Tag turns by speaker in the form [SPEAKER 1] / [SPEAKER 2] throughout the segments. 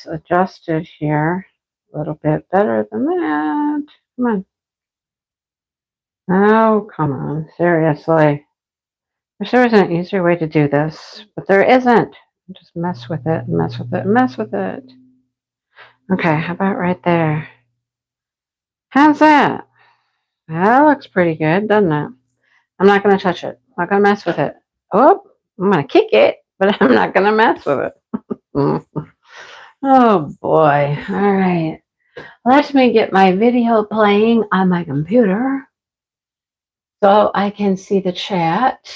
[SPEAKER 1] this adjusted here a little bit better than that. Come on. Oh, come on. Seriously. Wish there was an easier way to do this, but there isn't. Just mess with it, mess with it, mess with it. Okay, how about right there? How's that? That looks pretty good, doesn't it? I'm not going to touch it. I'm not going to mess with it. Oh, I'm going to kick it, but I'm not going to mess with it. Oh boy. All right. Let me get my video playing on my computer so I can see the chat.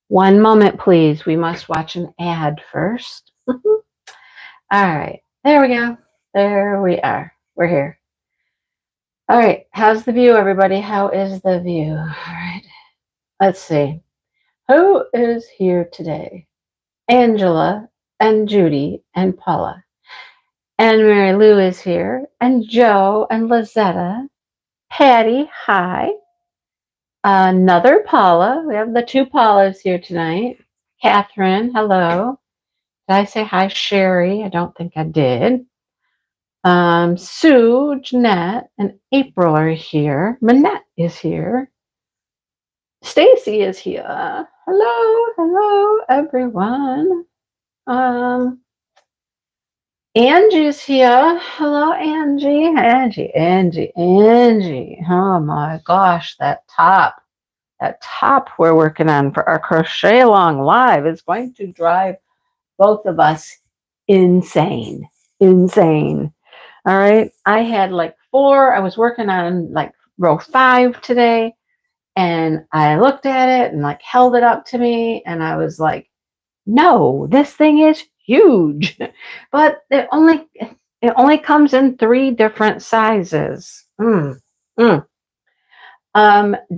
[SPEAKER 1] One moment, please. We must watch an ad first. All right. There we go. There we are. We're here. All right. How's the view, everybody? How is the view? All right. Let's see. Who is here today? Angela and Judy and Paula. And Mary Lou is here. And Joe and Lizetta. Patty, hi. Another Paula. We have the two Paulas here tonight. Catherine, hello. Did I say hi, Sherry? I don't think I did. Sue, Jeanette, and April are here. Manette is here. Stacy is here. Hello, everyone. Angie's here. Hello, Angie. Angie. Oh my gosh, that top we're working on for our crochet along live is going to drive both of us insane. All right. I had like 4. I was working on like row 5 today, and I looked at it and like held it up to me, and I was like, no, this thing is huge. But it only comes in 3 different sizes.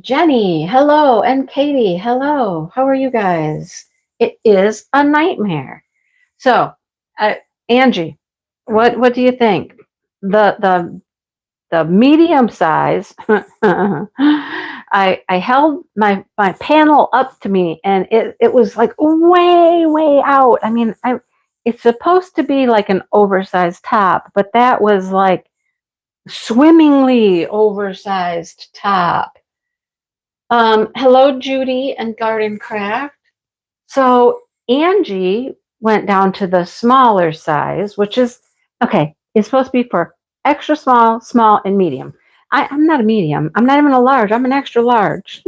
[SPEAKER 1] Jenny, hello, and Katie, hello. How are you guys? It is a nightmare. So, Angie, what do you think? The medium size. I held my panel up to me, and it was like way out. I mean, it's supposed to be like an oversized top, but that was like swimmingly oversized top. Hello, Judy and Garden Craft. So Angie went down to the smaller size, which is okay. It's supposed to be for extra small, small, and medium. I'm not a medium. I'm not even a large. I'm an extra large.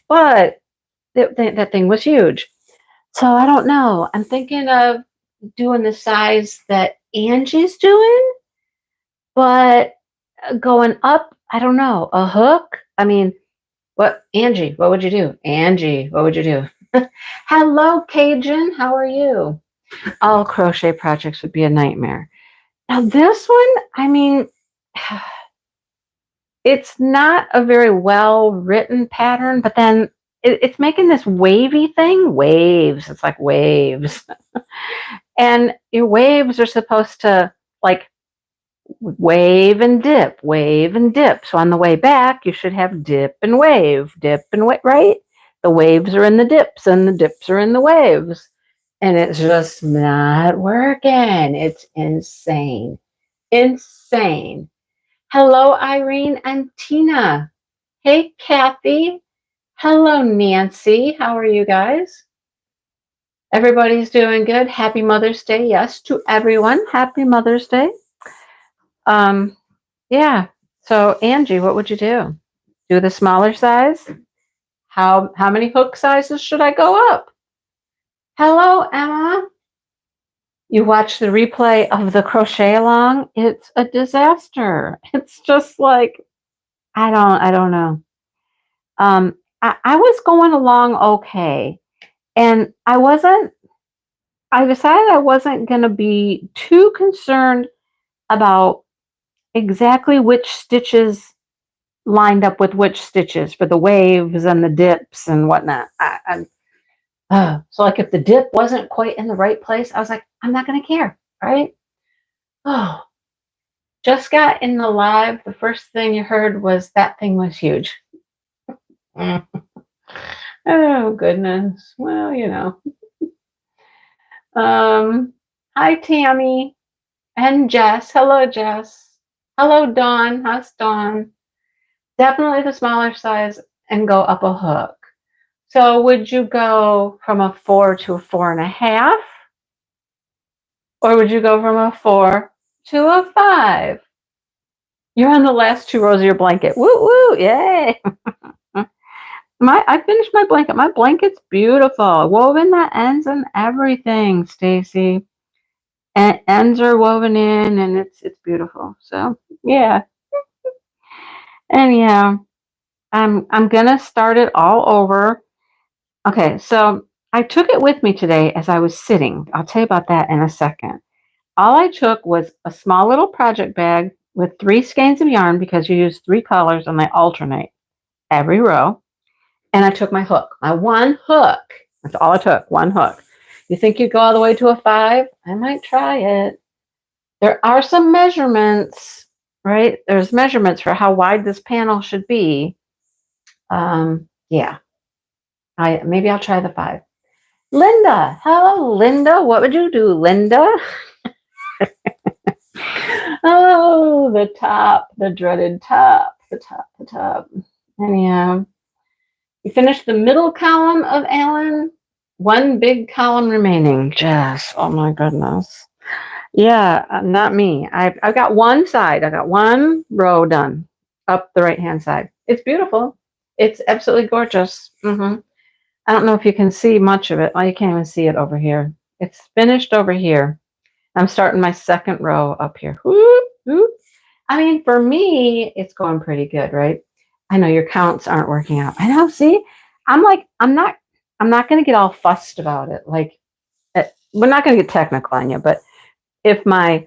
[SPEAKER 1] But that thing was huge. So I don't know. I'm thinking of doing the size that Angie's doing, but going up, I don't know. A hook? I mean, Angie, what would you do? Angie, what would you do? Hello, Cajun. How are you? All crochet projects would be a nightmare. Now, this one, I mean, it's not a very well written pattern, but then it's making this wavy thing. Waves. It's like waves. And your waves are supposed to like wave and dip, wave and dip. So on the way back, you should have dip and wave, right? The waves are in the dips and the dips are in the waves. And it's just not working. It's insane. Hello, Irene and Tina. Hey, Kathy. Hello, Nancy. How are you guys? Everybody's doing good. Happy Mother's Day. Yes, to everyone. Happy Mother's Day. Yeah. So Angie, what would you do? Do the smaller size? How many hook sizes should I go up? Hello, Emma. You watch the replay of the crochet along, it's a disaster. It's just like, I don't know. I was going along okay, and I decided I wasn't going to be too concerned about exactly which stitches lined up with which stitches for the waves and the dips and whatnot. So like if the dip wasn't quite in the right place, I was like, I'm not going to care, right? Oh, just got in the live. The first thing you heard was that thing was huge. Oh, goodness. Well, you know. Hi, Tammy and Jess. Hello, Jess. Hello, Dawn. How's Dawn? Definitely the smaller size and go up a hook. So would you go from a 4 to a 4.5? Or would you go from a 4 to a 5? You're on the last 2 rows of your blanket. Woo woo, yay. I finished my blanket. My blanket's beautiful. Woven the ends and everything, Stacy. And ends are woven in and it's beautiful. So yeah. Anyhow, I'm gonna start it all over. Okay, so I took it with me today as I was sitting. I'll tell you about that in a second. All I took was a small little project bag with 3 skeins of yarn because you use 3 colors and they alternate every row. And I took my hook, my one hook. That's all I took, one hook. You think you'd go all the way to a 5? I might try it. There are some measurements, right? There's measurements for how wide this panel should be. Yeah, maybe I'll try the 5. Linda, hello, Linda. What would you do, Linda? Oh, the top, the dreaded top, the top, the top. Anyhow, we finished the middle column of Alan. One big column remaining. Jess, oh my goodness. Yeah, not me. I've got one side. I got one row done up the right-hand side. It's beautiful. It's absolutely gorgeous. I don't know if you can see much of it. Oh, you can't even see it over here. It's finished over here. I'm starting my second row up here. Whoop, whoop. I mean, for me, it's going pretty good, right? I know your counts aren't working out. I know. See, I'm not going to get all fussed about it. Like, we're not going to get technical on you, but if my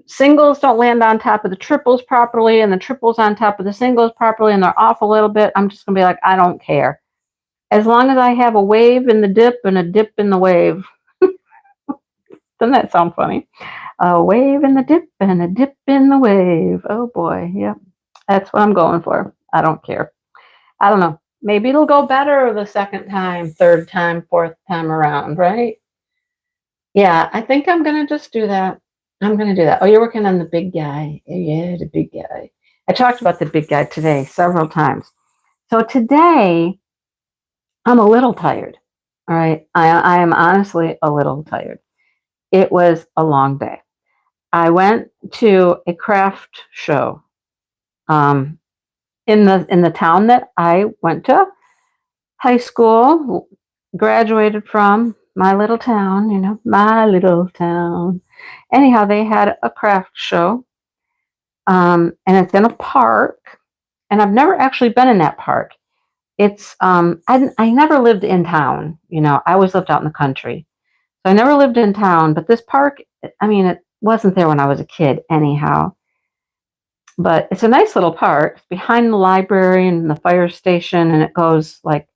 [SPEAKER 1] singles don't land on top of the triples properly and the triples on top of the singles properly and they're off a little bit, I'm just going to be like, I don't care. As long as I have a wave in the dip and a dip in the wave. Doesn't that sound funny? A wave in the dip and a dip in the wave. Oh boy, yep. That's what I'm going for. I don't care. I don't know. Maybe it'll go better the second time, third time, fourth time around, right? Yeah, I think I'm going to just do that. I'm going to do that. Oh, you're working on the big guy. Yeah, the big guy. I talked about the big guy today several times. So today, I'm a little tired. All right. I am honestly a little tired. It was a long day. I went to a craft show in the town that I went to high school, graduated from, my little town, my little town. Anyhow, they had a craft show, and it's in a park, and I've never actually been in that park. It's I never lived in town, I always lived out in the country. So I never lived in town, but this park, I mean, it wasn't there when I was a kid anyhow. But it's a nice little park. It's behind the library and the fire station, and it goes like,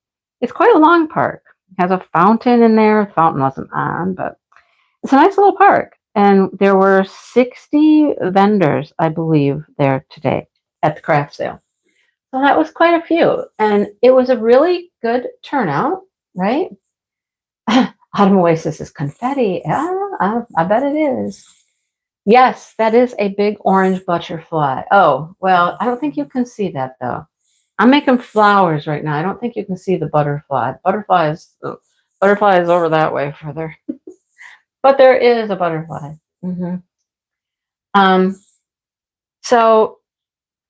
[SPEAKER 1] it's quite a long park. It has a fountain in there. The fountain wasn't on, but it's a nice little park. And there were 60 vendors, I believe, there today at the craft sale. So that was quite a few. And it was a really good turnout, right? Autumn Oasis is confetti. Yeah, I bet it is. Yes, that is a big orange butterfly. Oh, well, I don't think you can see that though. I'm making flowers right now. I don't think you can see the butterfly. Butterfly is over that way further. But there is a butterfly. Um, so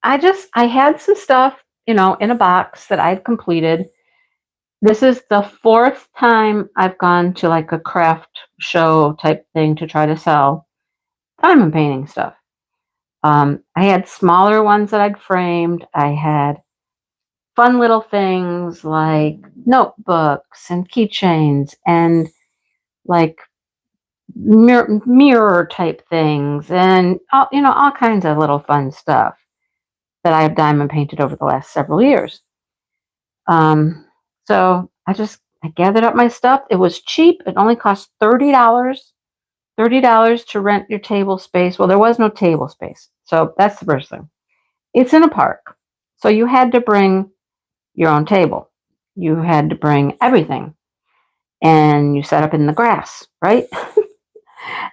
[SPEAKER 1] I had some stuff, in a box that I'd completed. This is the 4th time I've gone to like a craft show type thing to try to sell diamond painting stuff. I had smaller ones that I'd framed. I had fun little things like notebooks and keychains and like mirror type things and all kinds of little fun stuff that I have diamond painted over the last several years. So I gathered up my stuff. It was cheap. It only cost $30. $30 to rent your table space. Well, there was no table space. So that's the first thing. It's in a park. So you had to bring your own table. You had to bring everything. And you set up in the grass, right?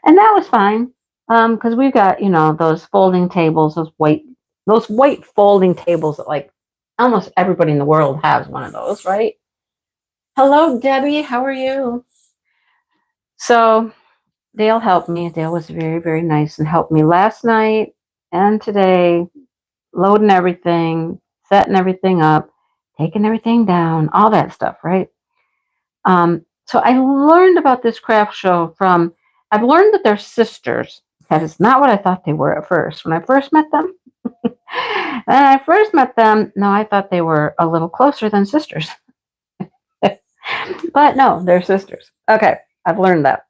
[SPEAKER 1] And that was fine. Because we've got, those folding tables, those white folding tables that like almost everybody in the world has one of those, right? Hello, Debbie. How are you? So Dale helped me. Dale was very, very nice and helped me last night and today, loading everything, setting everything up, taking everything down, all that stuff, right? So I learned about this craft show I've learned that they're sisters. That is not what I thought they were at first. When I first met them, no, I thought they were a little closer than sisters. But no, they're sisters. Okay, I've learned that.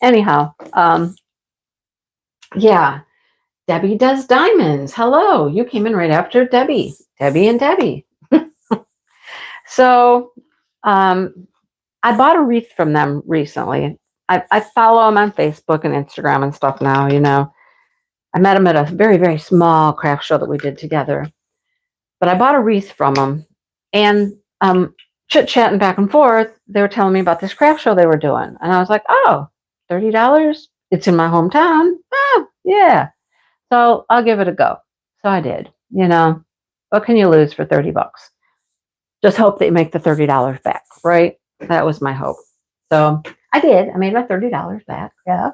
[SPEAKER 1] Anyhow, yeah, Debbie does diamonds. Hello, you came in right after Debbie. Debbie and Debbie. So, I bought a wreath from them recently. I follow them on Facebook and Instagram and stuff now. I met them at a very, very small craft show that we did together. But I bought a wreath from them, and chit-chatting back and forth, they were telling me about this craft show they were doing. And I was like, oh, $30? It's in my hometown. Oh, yeah. So I'll give it a go. So I did. What can you lose for 30 bucks? Just hope that you make the $30 back, right? That was my hope. So I did. I made my $30 back. Yeah.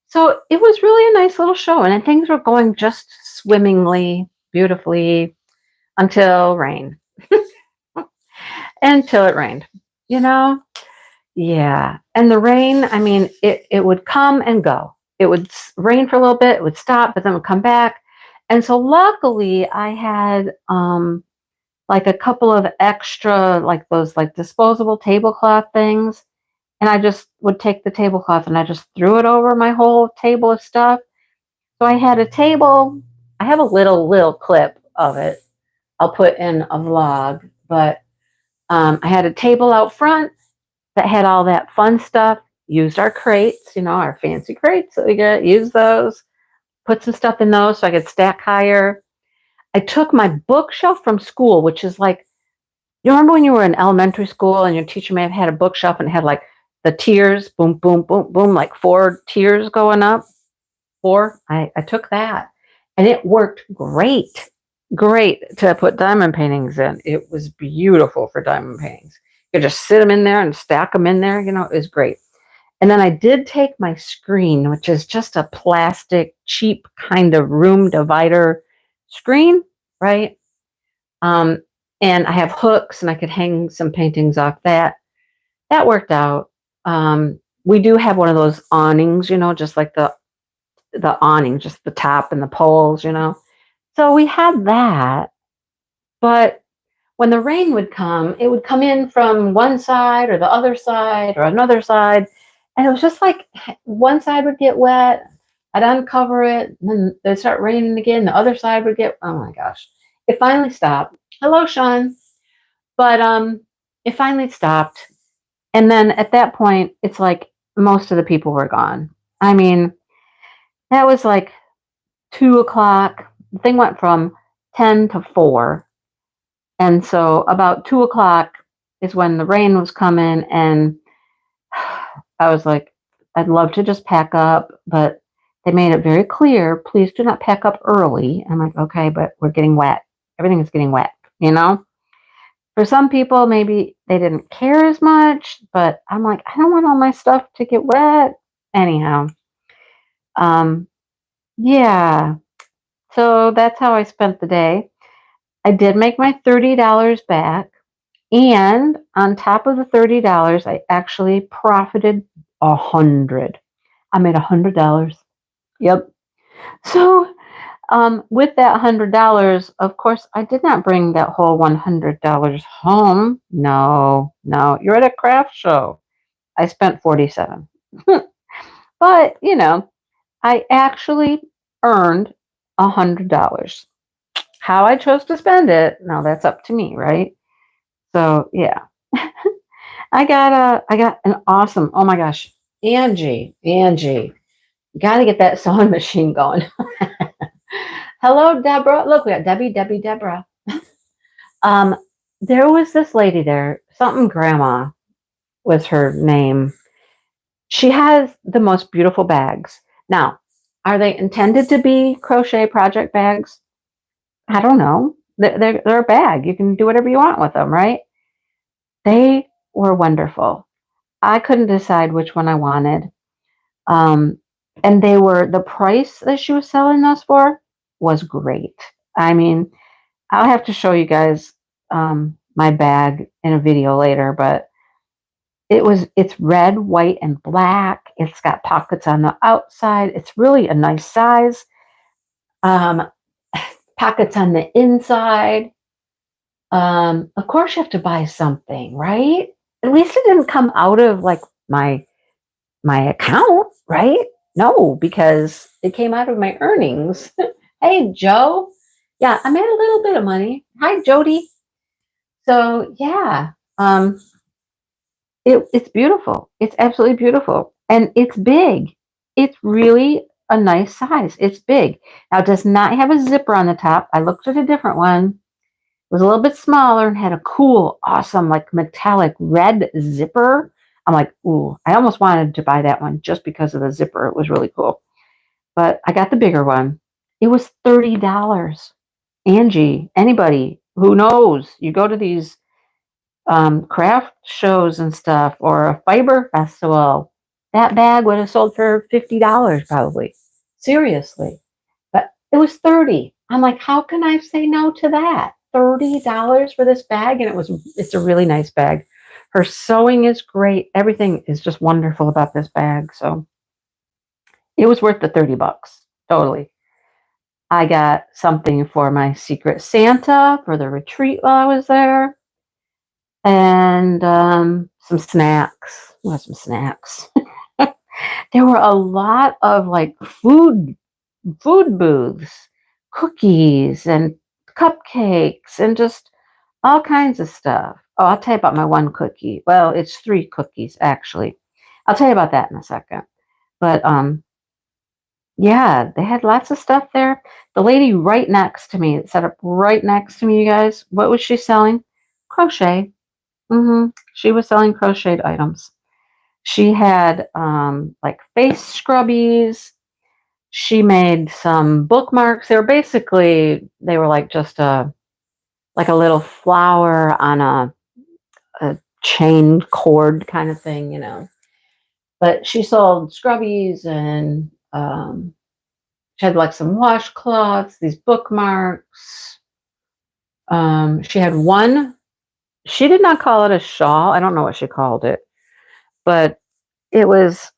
[SPEAKER 1] So it was really a nice little show, and things were going just swimmingly, beautifully until rain. Until it rained, you know? Yeah. And the rain, I mean, it would come and go. It would rain for a little bit, it would stop, but then it would come back. And so luckily I had like a couple of extra, like those like disposable tablecloth things. And I just would take the tablecloth and I just threw it over my whole table of stuff. So I had a table. I have a little clip of it. I'll put in a vlog, but I had a table out front that had all that fun stuff. Used our crates, our fancy crates that we get. Used those. Put some stuff in those so I could stack higher. I took my bookshelf from school, which is like, you remember when you were in elementary school and your teacher may have had a bookshelf and it had like the tiers, boom, boom, boom, boom, like 4 tiers going up? 4. I took that and it worked great. Great to put diamond paintings in. It was beautiful for diamond paintings. You could just sit them in there and stack them in there. It was great. And then I did take my screen, which is just a plastic, cheap kind of room divider screen, right? And I have hooks and I could hang some paintings off that. That worked out. We do have one of those awnings, just like the awning, just the top and the poles. So we had that, but when the rain would come, it would come in from one side or the other side or another side. And it was just like one side would get wet, I'd uncover it, and then it'd start raining again. The other side would oh my gosh. It finally stopped. Hello, Sean. But it finally stopped. And then at that point, it's like most of the people were gone. I mean, that was like 2 o'clock. The thing went from 10 to 4. And so about 2 o'clock is when the rain was coming. And I was like, I'd love to just pack up, but they made it very clear, please do not pack up early. I'm like, okay, but we're getting wet. Everything is getting wet, For some people, maybe they didn't care as much, but I'm like, I don't want all my stuff to get wet. Anyhow, yeah. So that's how I spent the day. I did make my $30 back. And on top of the $30, I actually profited 100. I made $100. Yep. So with that $100, of course, I did not bring that whole $100 home. No, you're at a craft show. I spent 47. But, I actually earned $100. How I chose to spend it, now that's up to me, right? So, yeah. I got an awesome, oh my gosh, Angie, you got to get that sewing machine going. Hello, Deborah. Look, we got Debbie, Deborah. There was this lady there, something grandma was her name. She has the most beautiful bags. Now, are they intended to be crochet project bags? I don't know. They're a bag. You can do whatever you want with them, right? They were wonderful. I couldn't decide which one I wanted. Um, and the price that she was selling those for was great. I mean, I'll have to show you guys my bag in a video later, but it's red, white, and black. It's got pockets on the outside. It's really a nice size. Um, Pockets on the inside. Of course you have to buy something, right? At least it didn't come out of like my account, right? No, because it came out of my earnings. Hey, Joe. Yeah, I made a little bit of money. Hi, Jody. So yeah, um, it's beautiful. It's absolutely beautiful, and it's big. It's really a nice size. It's big. Now, it does not have a zipper on the top. I looked at a different one. It was a little bit smaller and had a cool, awesome, like metallic red zipper. I'm like, ooh, I almost wanted to buy that one just because of the zipper. It was really cool. But I got the bigger one. It was $30. Angie, anybody who knows, you go to these craft shows and stuff or a fiber festival, that bag would have sold for $50 probably. Seriously. But it was 30. I'm like, how can I say no to that? $30 for this bag, and it's a really nice bag. Her sewing is great. Everything is just wonderful about this bag. So it was worth the $30. Totally. I got something for my secret Santa for the retreat while I was there. And some snacks. Well, some snacks. There were a lot of like food booths, cookies and cupcakes and just all kinds of stuff. Oh, I'll tell you about my one cookie. Well, it's three cookies actually. I'll tell you about that in a second. But yeah, they had lots of stuff there. The lady right next to me, set up right next to me, you guys, what was she selling? Crochet. She was selling crocheted items. She had like face scrubbies. She made some bookmarks. They were like just like a little flower on a chain cord kind of thing, you know. But she sold scrubbies and she had like some washcloths, these bookmarks. She had one. She did not call it a shawl. I don't know what she called it, but it was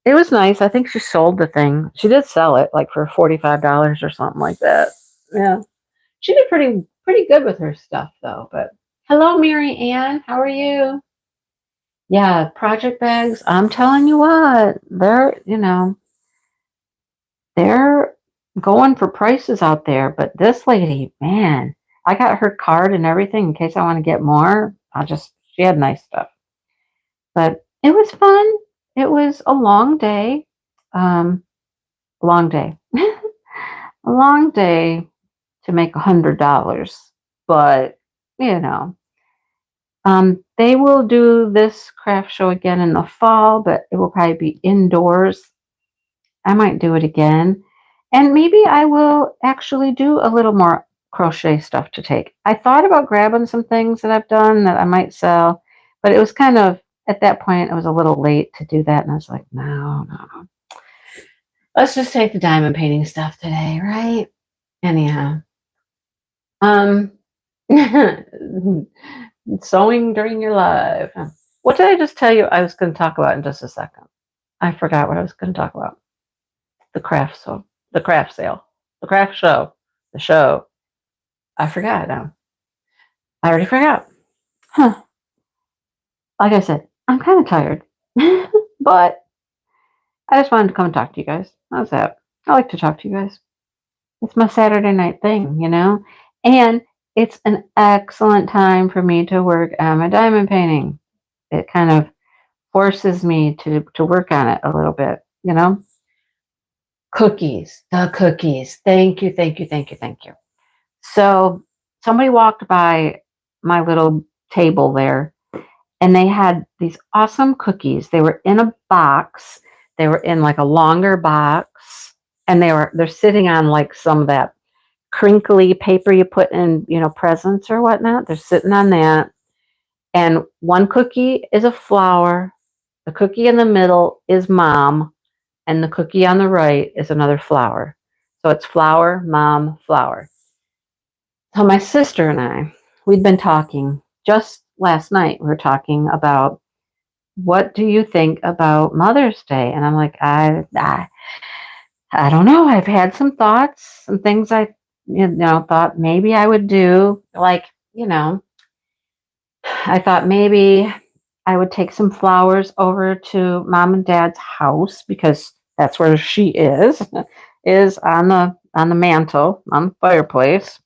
[SPEAKER 1] it was nice. I think she sold the thing. She did sell it like for $45 or something like that. Yeah. She did pretty good with her stuff though. But hello, Mary Ann. How are you? Yeah, project bags. I'm telling you what, they're going for prices out there. But this lady, man, I got her card and everything in case I want to get more. She had nice stuff. But it was fun. It was a long day. Um, long day. A long day to make $100. But, you know, they will do this craft show again in the fall, but it will probably be indoors. I might do it again. And maybe I will actually do a little more crochet stuff to take. I thought about grabbing some things that I've done that I might sell, but it was kind of, at that point, it was a little late to do that. And I was like, no, no. Let's just take the diamond painting stuff today, right? Anyhow. Um, Sewing during your life. What did I just tell you I was going to talk about in just a second? I forgot what I was going to talk about. The craft show, the craft sale, the craft show, the show. I forgot now. I already forgot. Huh. Like I said, I'm kind of tired, but I just wanted to come and talk to you guys. How's that? I like to talk to you guys. It's my Saturday night thing, you know? And it's an excellent time for me to work on my diamond painting. It kind of forces me to work on it a little bit, you know? Cookies, the cookies. Thank you, thank you, thank you, thank you. So somebody walked by my little table there and they had these awesome cookies. They were in a box. They were in like a longer box, and they're sitting on like some of that crinkly paper you put in, presents or whatnot. They're sitting on that. And one cookie is a flower. The cookie in the middle is mom, and the cookie on the right is another flower. So it's flower, mom, flower. So my sister and I, we'd been talking just last night. We were talking about, what do you think about Mother's Day? And I'm like, I don't know. I've had some thoughts, some things I, thought maybe I would do. Like, I thought maybe I would take some flowers over to mom and dad's house, because that's where she is on the mantle, on the fireplace.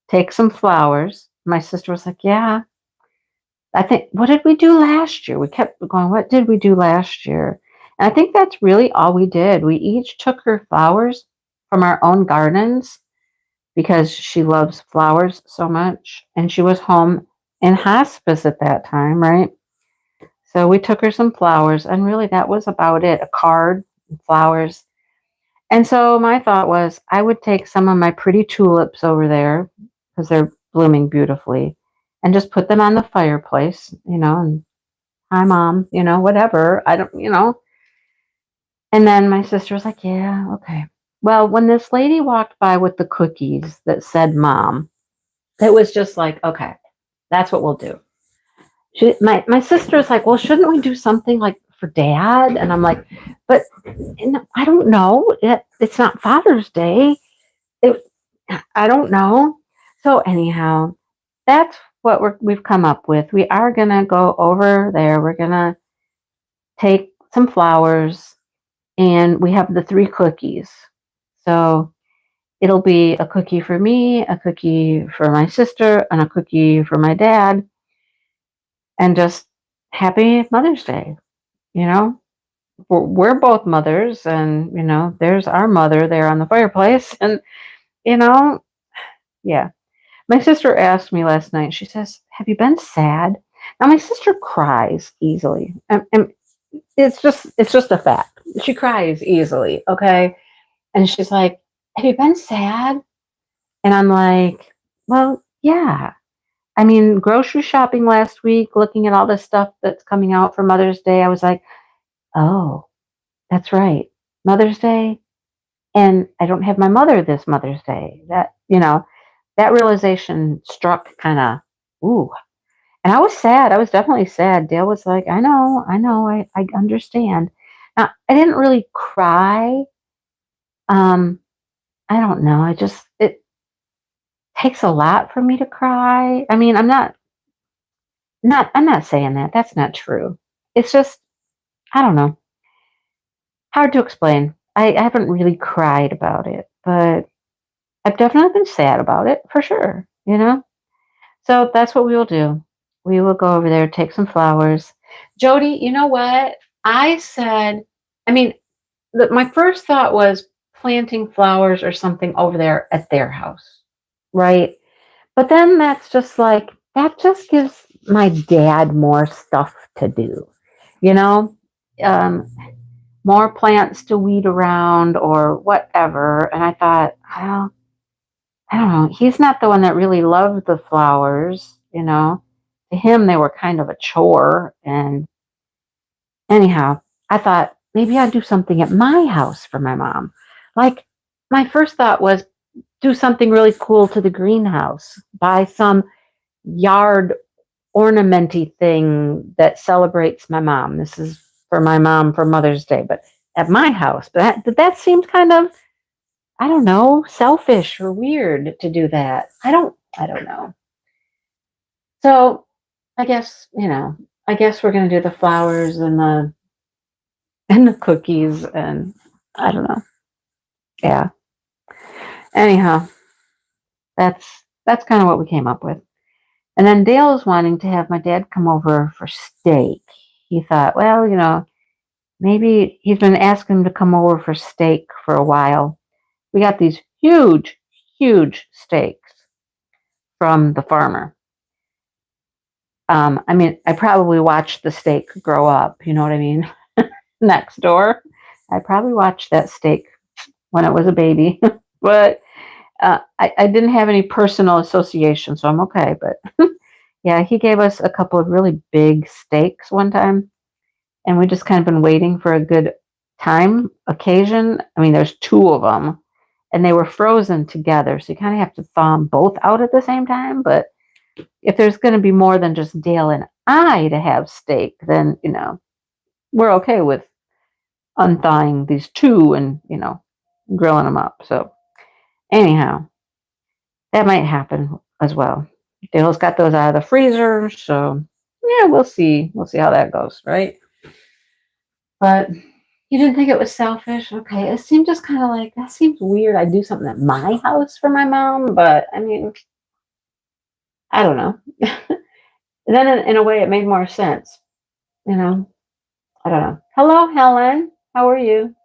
[SPEAKER 1] Take some flowers. My sister was like, yeah, I think, what did we do last year? We kept going, what did we do last year? And I think that's really all we did. We each took her flowers from our own gardens, because she loves flowers so much. And she was home in hospice at that time, right? So we took her some flowers, and really that was about it, a card and flowers. And so my thought was, I would take some of my pretty tulips over there, because they're blooming beautifully, and just put them on the fireplace, and hi, mom, whatever. I don't. And then my sister was like, yeah, okay. Well, when this lady walked by with the cookies that said mom, it was just like, okay, that's what we'll do. My sister was like, well, shouldn't we do something like for dad? And I'm like, but I don't know. It's not Father's Day. It, I don't know. So anyhow, that's what we've come up with. We are going to go over there. We're going to take some flowers, and we have the 3 cookies. So it'll be a cookie for me, a cookie for my sister, and a cookie for my dad. And just happy Mother's Day. You know, we're both mothers, and, there's our mother there on the fireplace. And, you know, yeah. My sister asked me last night, she says, have you been sad? Now, my sister cries easily. And it's just a fact. She cries easily, okay? And she's like, have you been sad? And I'm like, well, yeah. I mean, grocery shopping last week, looking at all the stuff that's coming out for Mother's Day, I was like, oh, that's right. Mother's Day. And I don't have my mother this Mother's Day. That realization struck kind of, ooh. And I was sad. I was definitely sad. Dale was like, I know, I understand. Now, I didn't really cry. Um, I don't know. It takes a lot for me to cry. I mean, I'm not saying that. That's not true. It's just, I don't know. Hard to explain. I haven't really cried about it, but I've definitely been sad about it for sure. So that's what we will do. We will go over there, take some flowers. Jody, you know what? I said, I mean, my first thought was planting flowers or something over there at their house, right? But then that's just like, that just gives my dad more stuff to do, you know? Um, More plants to weed around or whatever. And I thought, well, I don't know. He's not the one that really loved the flowers. To him, they were kind of a chore. And anyhow, I thought maybe I'd do something at my house for my mom. Like, my first thought was do something really cool to the greenhouse, buy some yard ornamenty thing that celebrates my mom. This is for my mom for Mother's Day, but at my house. But that seems kind of, I don't know, selfish or weird to do that. I don't know. So I guess we're gonna do the flowers and the cookies, and I don't know. Yeah. Anyhow, that's kind of what we came up with. And then Dale was wanting to have my dad come over for steak. He thought, well, maybe he's been asking him to come over for steak for a while. We got these huge, huge steaks from the farmer. I mean, I probably watched the steak grow up, you know what I mean? Next door. I probably watched that steak when it was a baby, but I didn't have any personal association, so I'm okay. But yeah, he gave us a couple of really big steaks one time, and we just kind of been waiting for a good occasion. I mean, there's two of them, and they were frozen together, so you kind of have to thaw them both out at the same time. But if there's going to be more than just Dale and I to have steak, then we're okay with unthawing these two and grilling them up. So anyhow, that might happen as well. Dale's got those out of the freezer, so yeah, we'll see. We'll see how that goes, right? But you didn't think it was selfish? Okay, it seemed just kind of like that seems weird. I do something at my house for my mom, but I mean, I don't know. Then in a way, it made more sense. You know, I don't know. Hello, Helen. How are you?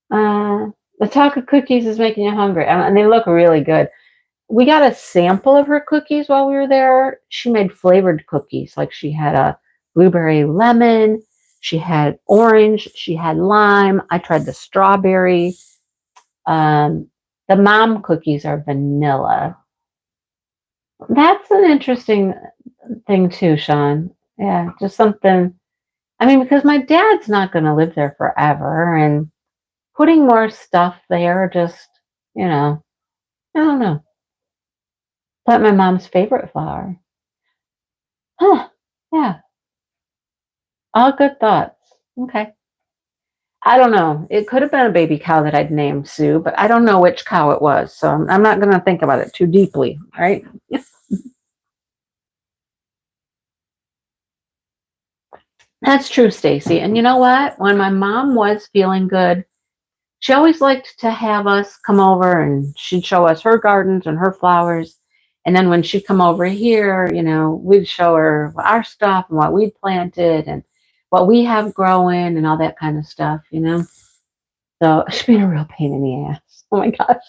[SPEAKER 1] Uh, the talk of cookies is making you hungry, and they look really good. We got a sample of her cookies while we were there. She made flavored cookies. Like she had a blueberry lemon, she had orange, she had lime. I tried the strawberry. Um, the mom cookies are vanilla. That's an interesting thing too, Sean. Yeah, just something. I mean, because my dad's not going to live there forever, and putting more stuff there just, I don't know. But my mom's favorite flower. Huh. Yeah. All good thoughts. Okay. I don't know. It could have been a baby cow that I'd named Sue, but I don't know which cow it was. So I'm not going to think about it too deeply. Right. That's true, Stacy. And you know what? When my mom was feeling good, she always liked to have us come over and she'd show us her gardens and her flowers. And then when she'd come over here, we'd show her our stuff and what we'd planted and what we have growing and all that kind of stuff. So she's been a real pain in the ass. Oh my gosh.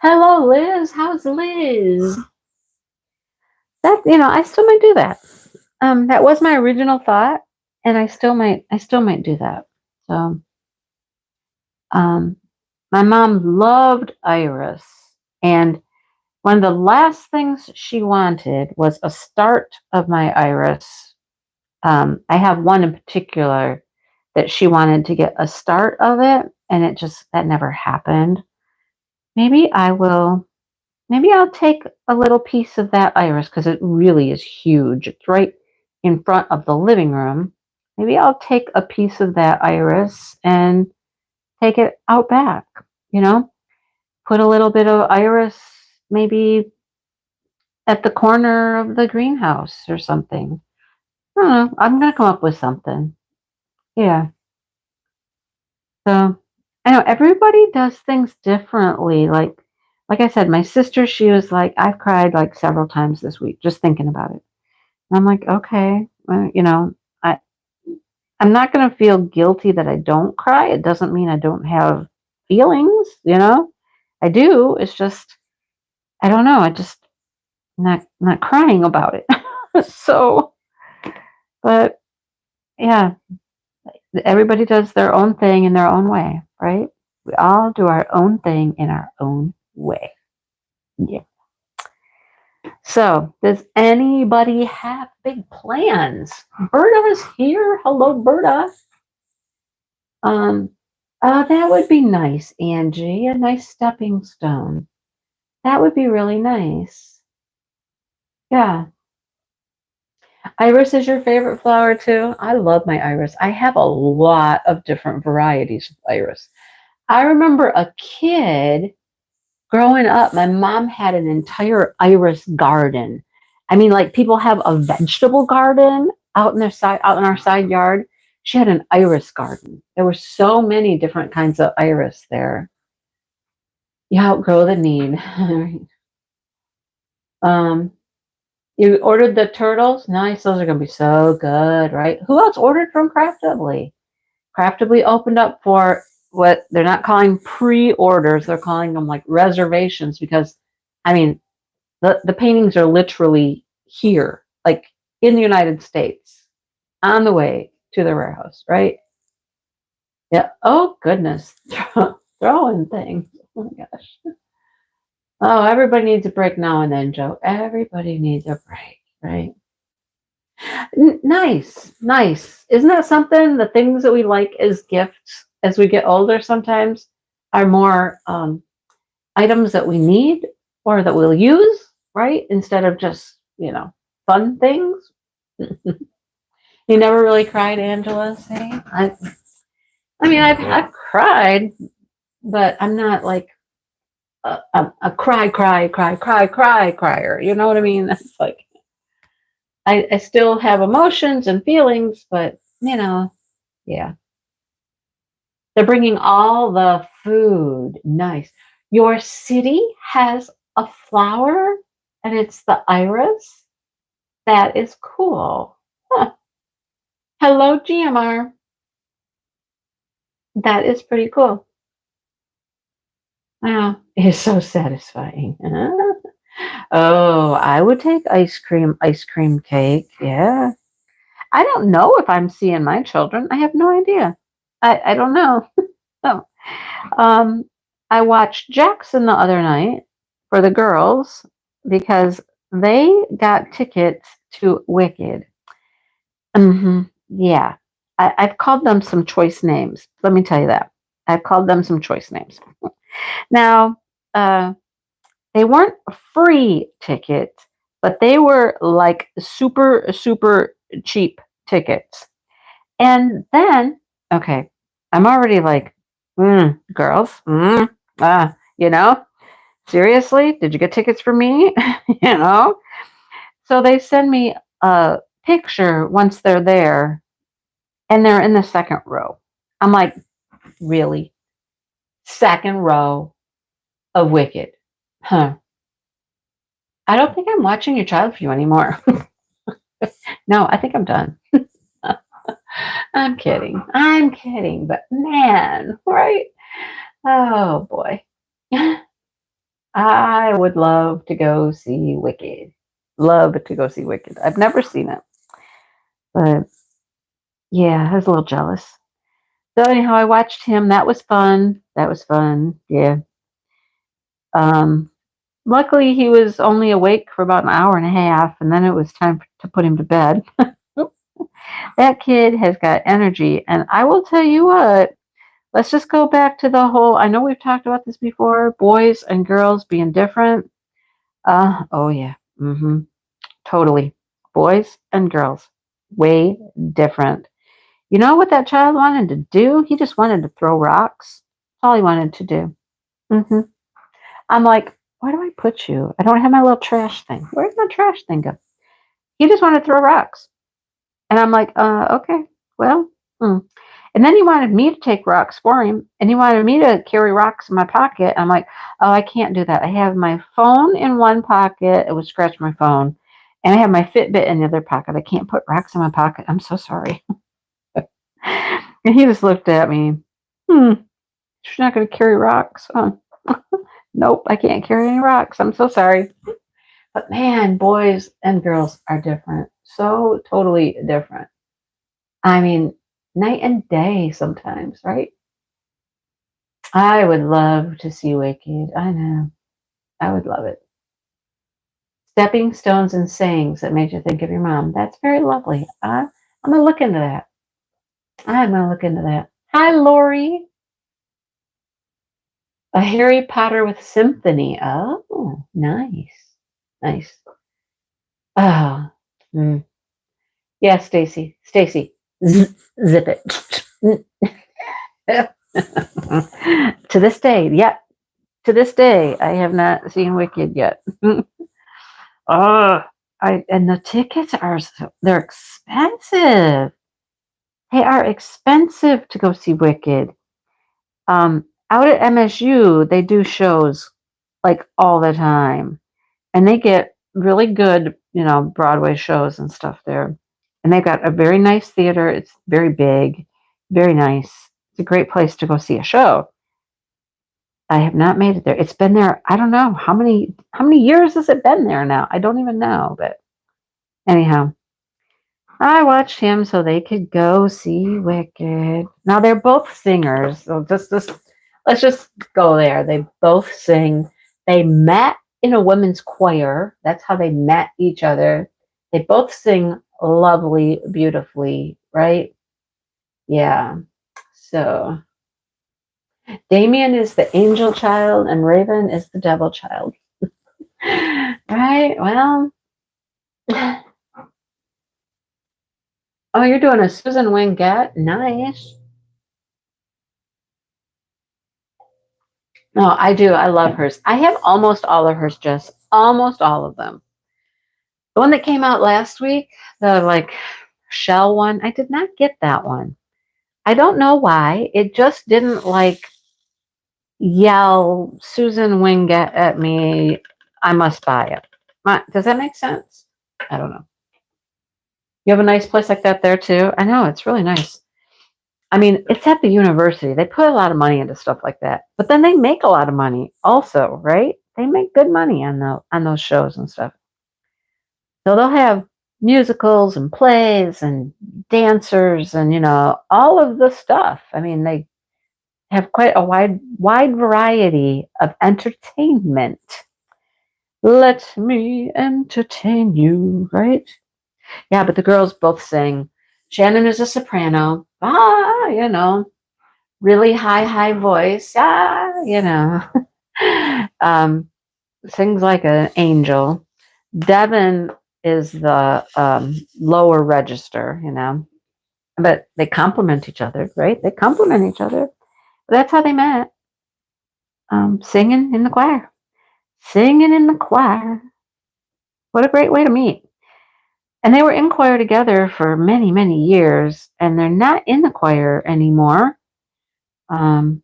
[SPEAKER 1] Hello, Liz. How's Liz? I still might do that. That was my original thought, and I still might do that. So, um, my mom loved Iris, and one of the last things she wanted was a start of my Iris. I have one in particular that she wanted to get a start of it, and that never happened. Maybe I will. Maybe I'll take a little piece of that iris because it really is huge. It's right in front of the living room. Maybe I'll take a piece of that iris and take it out back, you know, put a little bit of iris maybe at the corner of the greenhouse or something. I don't know. I'm going to come up with something. Yeah. So I know everybody does things differently. Like I said, my sister, she was like, I've cried like several times this week just thinking about it. And I'm like, okay, I I'm not going to feel guilty that I don't cry. It doesn't mean I don't have feelings. I do. It's just I don't know. I just not crying about it. So, but yeah, everybody does their own thing in their own way, right? We all do our own thing in our own way. Yeah. So, does anybody have big plans? Berta is here. Hello, Berta. Um, that would be nice, Angie. A nice stepping stone. That would be really nice. Yeah. Iris is your favorite flower too? I love my iris. I have a lot of different varieties of iris. I remember a kid growing up, my mom had an entire iris garden. I mean, like people have a vegetable garden out in our side yard. She had an iris garden. There were so many different kinds of iris there. You outgrow the need. um, you ordered the turtles. Nice. Those are going to be so good, right? Who else ordered from Craftably? Craftably opened up for what they're not calling pre-orders. They're calling them like reservations because, I mean, the paintings are literally here. like in the United States on the way to the warehouse, right? Yeah. Oh, goodness. Throwing things. Oh, my gosh. Oh, everybody needs a break now and then, Joe. Everybody needs a break, right? Nice, nice. Isn't that something? The things that we like as gifts as we get older sometimes are more items that we need or that we'll use, right? Instead of just, fun things. You never really cried, Angela, say? I mean, I've cried, but I'm not like a crier. You know what I mean? That's like, I still have emotions and feelings, but, yeah. They're bringing all the food. Nice. Your city has a flower and it's the iris. That is cool. Huh. Hello, GMR. That is pretty cool. Wow. It's so satisfying. Oh, I would take ice cream cake. Yeah. I don't know if I'm seeing my children. I have no idea. I don't know. Oh. Um, I watched Jackson the other night for the girls because they got tickets to Wicked. Yeah. I've called them some choice names. Let me tell you that. I've called them some choice names. Now, they weren't free tickets, but they were like super, super cheap tickets. And then, okay, I'm already like, girls, you know, seriously, did you get tickets for me? you know? So they send me a picture once they're there and they're in the second row. I'm like, really? Second row of Wicked? Huh. I don't think I'm watching your child for you anymore. No, I think I'm done. I'm kidding. I'm kidding. But man, right? Oh boy. I would love to go see Wicked. Love to go see Wicked. I've never seen it. But yeah, I was a little jealous. So anyhow, I watched him. That was fun. That was fun. Yeah. Um, Luckily he was only awake for about an hour and a half, and then it was time to put him to bed. That kid has got energy, and I will tell you what, let's just go back to the whole, I know we've talked about this before, boys and girls being different. Oh yeah. Totally. Boys and girls, way different. You know what that child wanted to do? He just wanted to throw rocks. That's all he wanted to do. hmm I'm like, where do I put you? I don't have my little trash thing. Where's my trash thing go? He just wanted to throw rocks. And I'm like, okay, well. And then he wanted me to take rocks for him. And he wanted me to carry rocks in my pocket. I'm like, oh, I can't do that. I have my phone in one pocket. It would scratch my phone. And I have my Fitbit in the other pocket. I can't put rocks in my pocket. I'm so sorry. And he just looked at me. She's not going to carry rocks. Nope, I can't carry any rocks. I'm so sorry. But man, boys and girls are different. So totally different. I mean, night and day sometimes, right? I would love to see Wicked. I know. I would love it. Stepping stones and sayings that made you think of your mom. That's very lovely. I'm going to look into that. I'm going to look into that. Hi, Lori. A Harry Potter with symphony. Oh, nice. Nice. Oh, yeah, Stacy. Stacy, zip it. To this day, yeah. To this day, I have not seen Wicked yet. And the tickets they're expensive. They are expensive to go see Wicked. Out at MSU, they do shows like all the time, and they get really good, Broadway shows and stuff there. And they've got a very nice theater. It's very big, very nice. It's a great place to go see a show. I have not made it there. It's been there. I don't know how many years has it been there now. I don't even know, but Anyhow, I watched him so they could go see Wicked. Now they're both singers, so just let's just go there. They both sing. They met in a women's choir. That's how they met each other. They both sing lovely, beautifully, right? Yeah. So Damien is the angel child and Raven is the devil child. Right? Well, oh, you're doing a Susan Wingate. Nice. No, I do. I love hers. I have almost all of hers, Jess. Almost all of them. The one that came out last week, the like shell one, I did not get that one. I don't know why. It just didn't like yell Susan Wingate at me. I must buy it. Does that make sense? I don't know. You have a nice place like that there too? I know, it's really nice. I mean, it's at the university. They put a lot of money into stuff like that. But then they make a lot of money also, right? They make good money on those shows and stuff. So they'll have musicals and plays and dancers and all of the stuff. I mean, they have quite a wide variety of entertainment. Let me entertain you, right? Yeah, but the girls both sing. Shannon is a soprano. Really high voice. Sings like an angel. Devin is the lower register, but they complement each other, right? They complement each other. That's how they met. Singing in the choir. Singing in the choir. What a great way to meet. And they were in choir together for many, many years, and they're not in the choir anymore. Some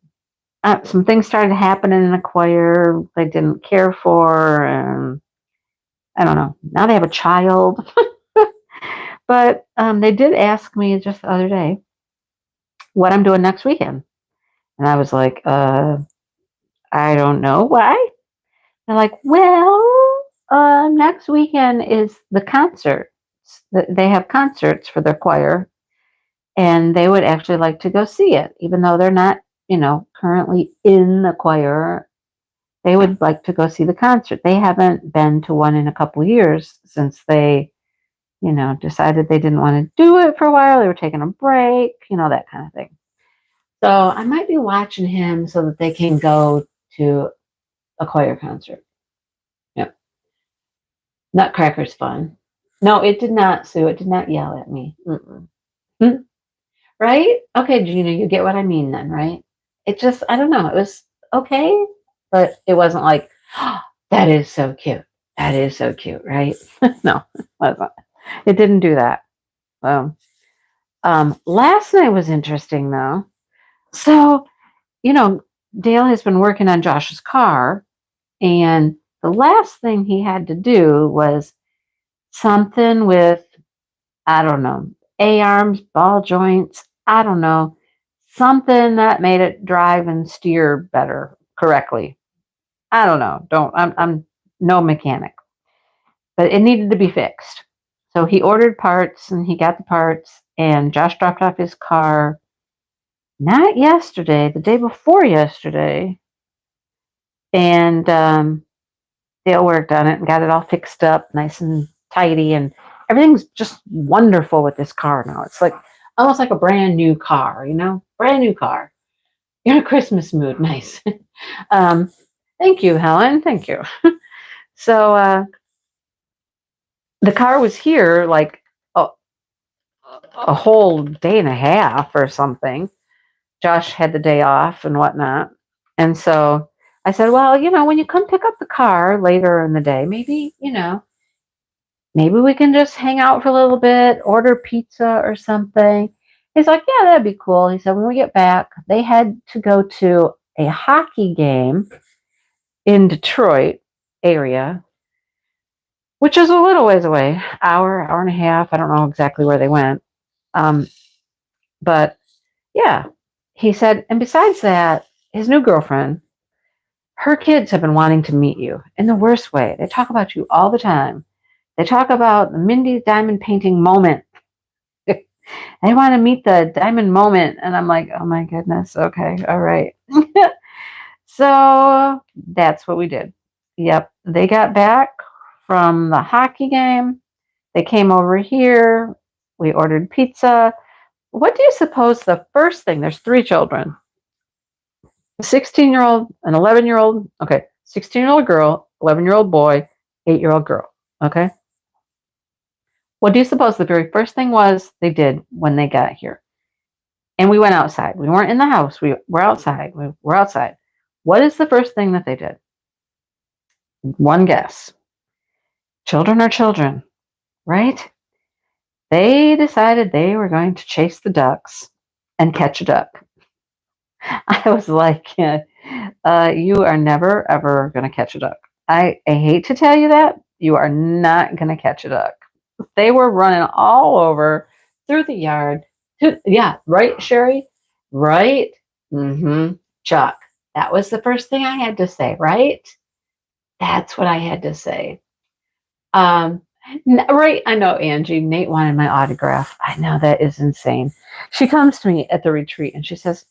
[SPEAKER 1] things started happening in the choir they didn't care for, and I don't know. Now they have a child. But they did ask me just the other day what I'm doing next weekend. And I was like, I don't know. Why? They're like, well, next weekend is the concert. They have concerts for their choir, and they would actually like to go see it, even though they're not, currently in the choir. They would like to go see the concert. They haven't been to one in a couple of years since they, decided they didn't want to do it for a while. They were taking a break, that kind of thing. So I might be watching him so that they can go to a choir concert. Yep. Nutcracker's fun. No, it did not, Sue. It did not yell at me. Right? Okay, Gina, you get what I mean then, right? It just, I don't know. It was okay, but it wasn't like, oh, that is so cute. That is so cute, right? No, it wasn't. It didn't do that. Last night was interesting though. So, Dale has been working on Josh's car, and the last thing he had to do was something with, I don't know, A-arms, ball joints, I don't know, something that made it drive and steer better correctly. I don't know. I'm no mechanic, but it needed to be fixed. So he ordered parts and he got the parts, and Josh dropped off his car not yesterday, the day before yesterday. And Dale worked on it and got it all fixed up nice and tidy, and everything's just wonderful with this car now. It's like almost like a brand new car, brand new car. You're in a Christmas mood. Nice. Thank you, Helen. Thank you. So the car was here like a whole day and a half or something. Josh had the day off and whatnot. And so I said, well, when you come pick up the car later in the day, maybe we can just hang out for a little bit, order pizza or something. He's like, yeah, that'd be cool. He said, when we get back, they had to go to a hockey game in Detroit area, which is a little ways away, hour and a half. I don't know exactly where they went. But yeah, he said, and besides that, his new girlfriend, her kids have been wanting to meet you in the worst way. They talk about you all the time. They talk about Mindy's diamond painting moment. They want to meet the diamond moment. And I'm like, oh my goodness. Okay. All right. So that's what we did. Yep. They got back from the hockey game. They came over here. We ordered pizza. What do you suppose the first thing? There's three children, a 16-year-old, an 11-year-old. Okay. 16-year-old girl, 11-year-old boy, 8-year-old girl. Okay. What do you suppose the very first thing was they did when they got here? And we went outside. We weren't in the house. We were outside. We were outside. What is the first thing that they did? One guess. Children are children, right? They decided they were going to chase the ducks and catch a duck. I was like, you are never, ever going to catch a duck. I hate to tell you that. You are not going to catch a duck. They were running all over through the yard. Yeah, right, Sherry? Right? Mm-hmm. Chuck. That was the first thing I had to say, right? That's what I had to say. Right, I know, Angie. Nate wanted my autograph. I know, that is insane. She comes to me at the retreat and she says,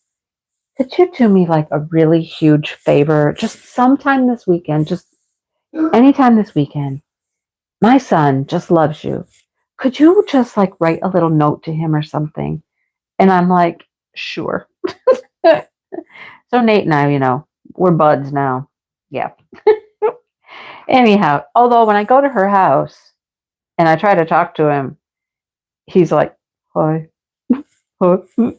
[SPEAKER 1] could you do me like a really huge favor? Just sometime this weekend, just anytime this weekend. My son just loves you. Could you just like write a little note to him or something? And I'm like, sure. So Nate and I, we're buds now. Yeah. Anyhow, although when I go to her house and I try to talk to him, he's like, hi. Hi. Oh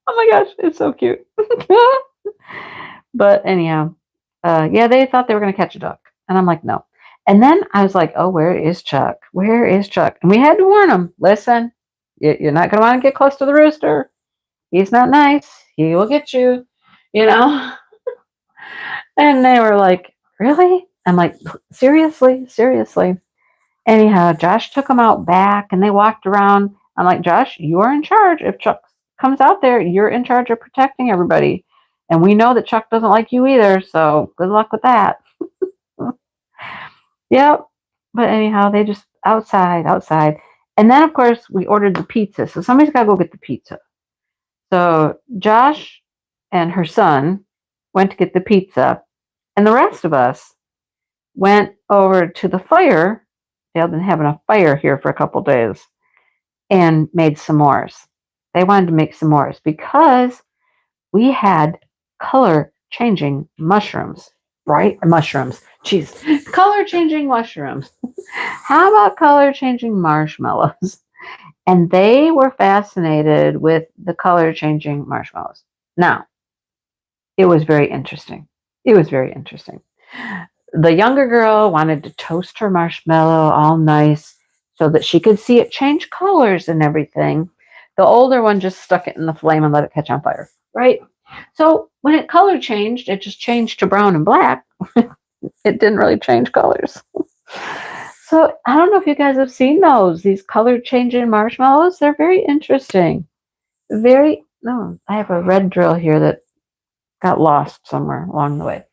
[SPEAKER 1] my gosh, it's so cute. But anyhow, yeah, they thought they were going to catch a duck. And I'm like, no. And then I was like, oh, where is Chuck? Where is Chuck? And we had to warn him, listen, you're not going to want to get close to the rooster. He's not nice. He will get you, you know? And they were like, really? I'm like, seriously? Seriously? Anyhow, Josh took them out back and they walked around. I'm like, Josh, you are in charge. If Chuck comes out there, you're in charge of protecting everybody. And we know that Chuck doesn't like you either, so good luck with that. Yep. But anyhow, they just outside. And then, of course, we ordered the pizza. So somebody's got to go get the pizza. So Josh and her son went to get the pizza. And the rest of us went over to the fire. They've been having a fire here for a couple days and made s'mores. They wanted to make s'mores because we had color changing mushrooms, right? Mushrooms. Jeez. Color changing mushrooms. How about color changing marshmallows? And they were fascinated with the color changing marshmallows. Now, it was very interesting. It was very interesting. The younger girl wanted to toast her marshmallow all nice so that she could see it change colors and everything. The older one just stuck it in the flame and let it catch on fire, right? So when it color changed, it just changed to brown and black. It didn't really change colors. So I don't know if you guys have seen these color changing marshmallows. They're very interesting. No, I have a red drill here that got lost somewhere along the way.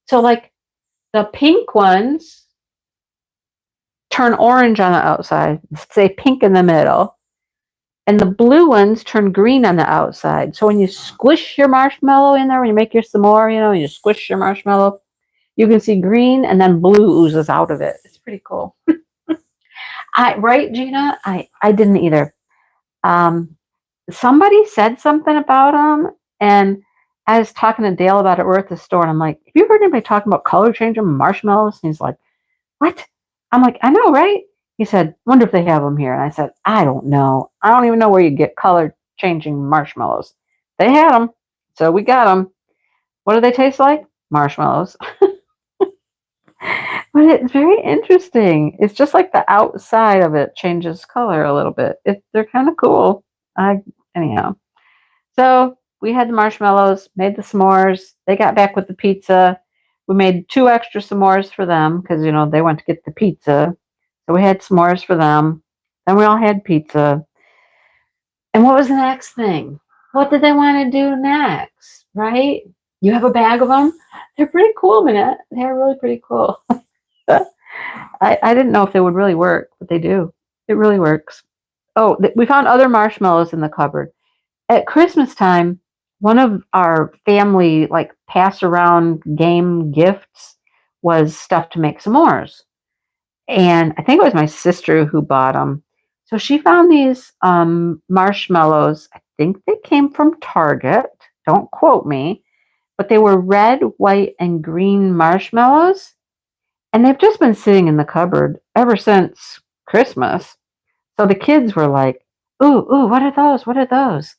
[SPEAKER 1] So like the pink ones turn orange on the outside, say pink in the middle, and the blue ones turn green on the outside. So when you squish your marshmallow in there, when you make your s'more, you squish your marshmallow, you can see green and then blue oozes out of it. It's pretty cool. Right, Gina? I didn't either. Somebody said something about them, and I was talking to Dale about it. We're at the store, and I'm like, have you heard anybody talking about color changing marshmallows? And he's like, what? I'm like, I know, right? He said, wonder if they have them here. And I said, I don't know. I don't even know where you get color changing marshmallows. They had them, so we got them. What do they taste like? Marshmallows. But it's very interesting. It's just like the outside of it changes color a little bit. They're kind of cool. Anyhow. So we had the marshmallows, made the s'mores. They got back with the pizza. We made 2 extra s'mores for them because, they went to get the pizza. So we had s'mores for them. Then we all had pizza. And what was the next thing? What did they want to do next, right? You have a bag of them? They're pretty cool, Minette. They're really pretty cool. I didn't know if they would really work, but they do. It really works. Oh, we found other marshmallows in the cupboard. At Christmas time, one of our family like pass around game gifts was stuff to make s'mores. And I think it was my sister who bought them. So she found these marshmallows. I think they came from Target. Don't quote me, but they were red, white, and green marshmallows. And they've just been sitting in the cupboard ever since Christmas. So the kids were like, ooh, ooh, what are those? What are those?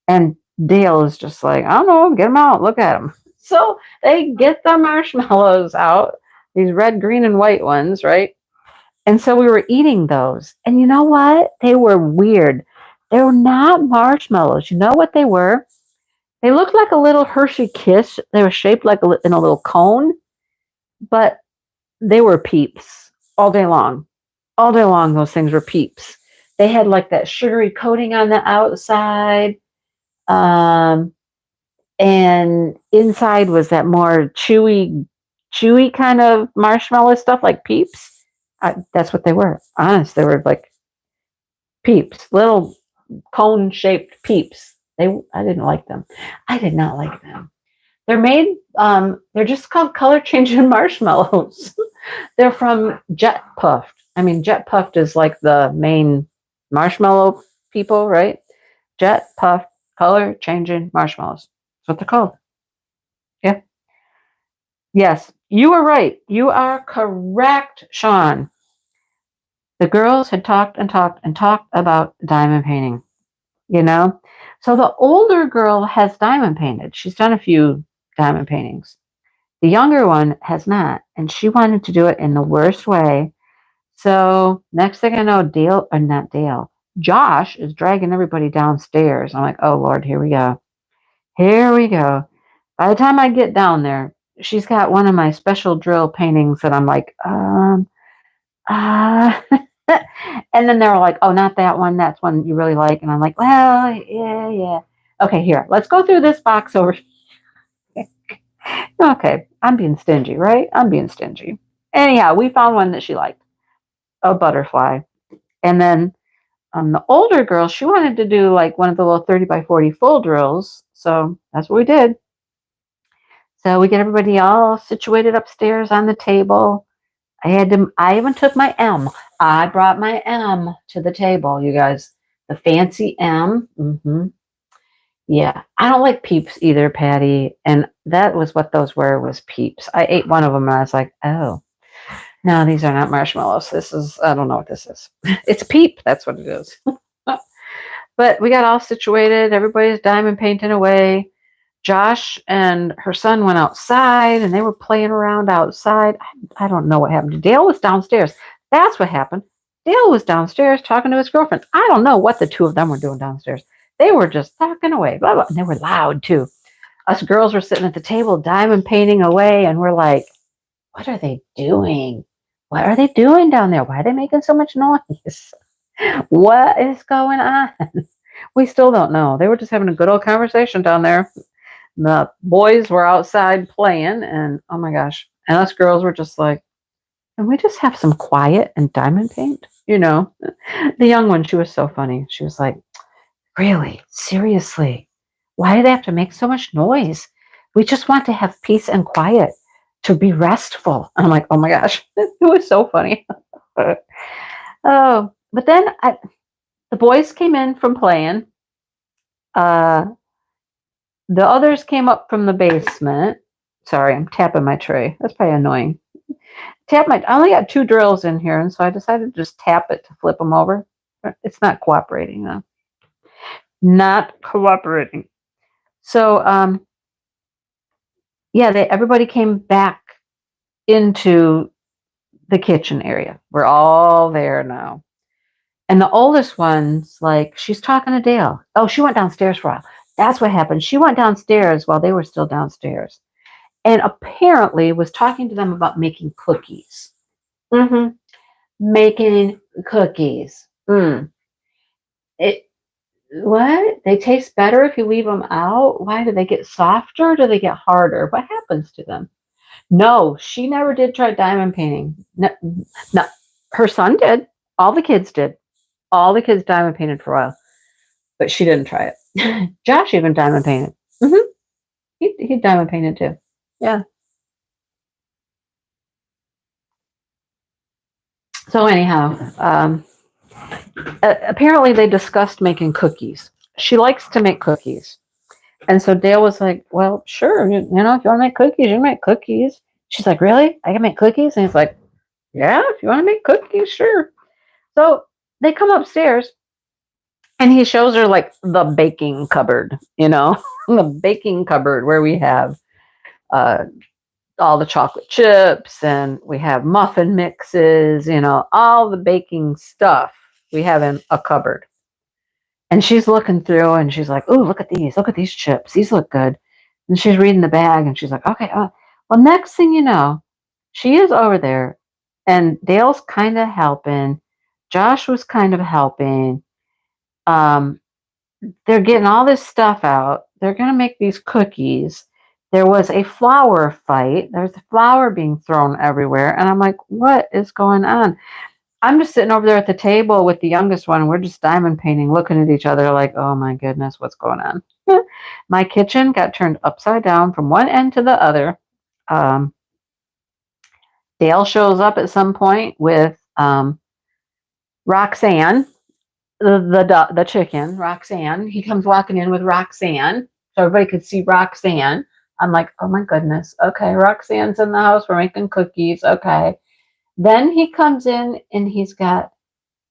[SPEAKER 1] And Dale is just like, I don't know, get them out, look at them. So they get the marshmallows out, these red, green, and white ones, right? And so we were eating those. And you know what? They were weird. They were not marshmallows. You know what they were? They looked like a little Hershey Kiss. They were shaped like in a little cone, but they were Peeps all day long. All day long, those things were Peeps. They had like that sugary coating on the outside. Um, and inside was that more chewy kind of marshmallow stuff like Peeps. That's what they were. Honest, they were like Peeps, little cone-shaped Peeps. I didn't like them. I did not like them. They're made. They're just called color changing marshmallows. They're from Jet Puffed. I mean, Jet Puffed is like the main marshmallow people, right? Jet Puffed color changing marshmallows. That's what they're called. Yeah. Yes, you were right. You are correct, Sean. The girls had talked and talked and talked about diamond painting, you know? So the older girl has diamond painted. She's done a few diamond paintings. The younger one has not, and she wanted to do it in the worst way. So next thing I know, Dale, or not Dale, Josh is dragging everybody downstairs. I'm like, oh Lord, here we go. Here we go. By the time I get down there, she's got one of my special drill paintings that I'm like, uh, and then they're like, oh, not that one. That's one you really like. And I'm like, well, yeah, yeah. Okay, here, let's go through this box over. Okay, I'm being stingy, right? I'm being stingy. Anyhow, we found one that she liked, a butterfly. And then the older girl, she wanted to do like one of the little 30 by 40 full drills. So that's what we did. So we get everybody all situated upstairs on the table. I even took my M. I brought my M to the table, you guys. The fancy M. Yeah. I don't like Peeps either, Patty. And that was what those were, was Peeps. I ate one of them and I was like, oh, no, these are not marshmallows. This is, I don't know what this is. It's Peep. That's what it is. But we got all situated. Everybody's diamond painting away. Josh and her son went outside and they were playing around outside. I don't know what happened. Dale was downstairs. That's what happened. Dale was downstairs talking to his girlfriend. I don't know what the two of them were doing downstairs. They were just talking away. Blah, blah. And they were loud too. Us girls were sitting at the table, diamond painting away, and we're like, what are they doing? What are they doing down there? Why are they making so much noise? What is going on? We still don't know. They were just having a good old conversation down there. The boys were outside playing, and oh my gosh. And us girls were just like, can we just have some quiet and diamond paint? You know, the young one, she was so funny. She was like, really? Seriously? Why do they have to make so much noise? We just want to have peace and quiet to be restful. I'm like, oh my gosh, it was so funny. Oh, but then the boys came in from playing. The others came up from the basement. Sorry, I'm tapping my tray. That's probably annoying. I only got 2 drills in here, and so I decided to just tap it to flip them over. It's not cooperating though. Not cooperating. So, yeah, everybody came back into the kitchen area. We're all there now. And the oldest one's like, she's talking to Dale. Oh, she went downstairs for a while. That's what happened. She went downstairs while they were still downstairs. And apparently was talking to them about making cookies. Making cookies. What? They taste better if you leave them out? Why do they get softer? Or do they get harder? What happens to them? No, she never did try diamond painting. No, no, her son did. All the kids did. All the kids diamond painted for a while, but she didn't try it. Josh even diamond painted. He diamond painted too. Yeah. So anyhow, apparently they discussed making cookies. She likes to make cookies. And so Dale was like, well, sure, if you want to make cookies, you make cookies. She's like, really? I can make cookies? And he's like, yeah, if you want to make cookies, sure. So they come upstairs and he shows her like the baking cupboard, the baking cupboard where we have uh, all the chocolate chips and we have muffin mixes, all the baking stuff we have in a cupboard. And she's looking through and she's like, "Oh, look at these. Look at these chips. These look good." And she's reading the bag and she's like, "Okay, well, next thing you know, she is over there and Dale's kind of helping. Josh was kind of helping. Um, they're getting all this stuff out. They're going to make these cookies. There was a flour fight. There's flour being thrown everywhere. And I'm like, what is going on? I'm just sitting over there at the table with the youngest one. And we're just diamond painting, looking at each other like, oh my goodness, what's going on? My kitchen got turned upside down from one end to the other. Um, Dale shows up at some point with Roxanne, the chicken, Roxanne. He comes walking in with Roxanne, so everybody could see Roxanne. I'm like, oh my goodness. Okay, Roxanne's in the house. We're making cookies. Okay. Then he comes in and he's got,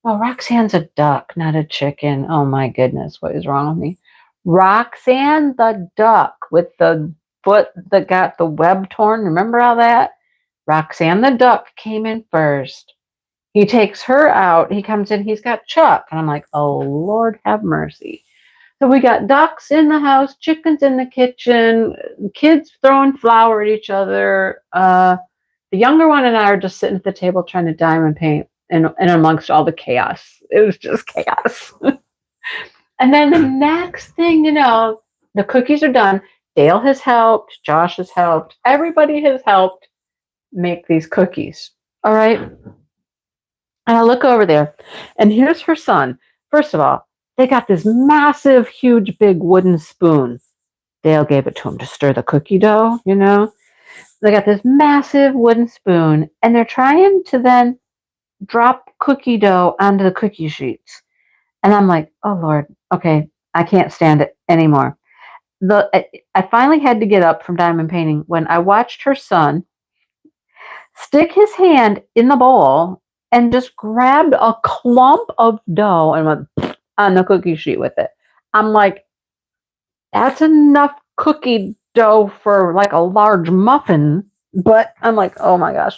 [SPEAKER 1] oh, Roxanne's a duck, not a chicken. Oh my goodness, what is wrong with me? Roxanne the duck with the foot that got the web torn. Remember all that? Roxanne the duck came in first. He takes her out. He comes in. He's got Chuck. And I'm like, oh, Lord have mercy. So we got ducks in the house, chickens in the kitchen, kids throwing flour at each other. The younger one and I are just sitting at the table trying to diamond paint and amongst all the chaos. It was just chaos. And then the next thing you know, the cookies are done. Dale has helped. Josh has helped. Everybody has helped make these cookies. All right. And I look over there, and here's her son. First of all, they got this massive, huge, big wooden spoon. Dale gave it to him to stir the cookie dough, They got this massive wooden spoon, and they're trying to then drop cookie dough onto the cookie sheets. And I'm like, oh, Lord, okay, I can't stand it anymore. I finally had to get up from diamond painting when I watched her son stick his hand in the bowl and just grabbed a clump of dough and went on the cookie sheet with it. I'm like, that's enough cookie dough for like a large muffin. But I'm like, oh my gosh.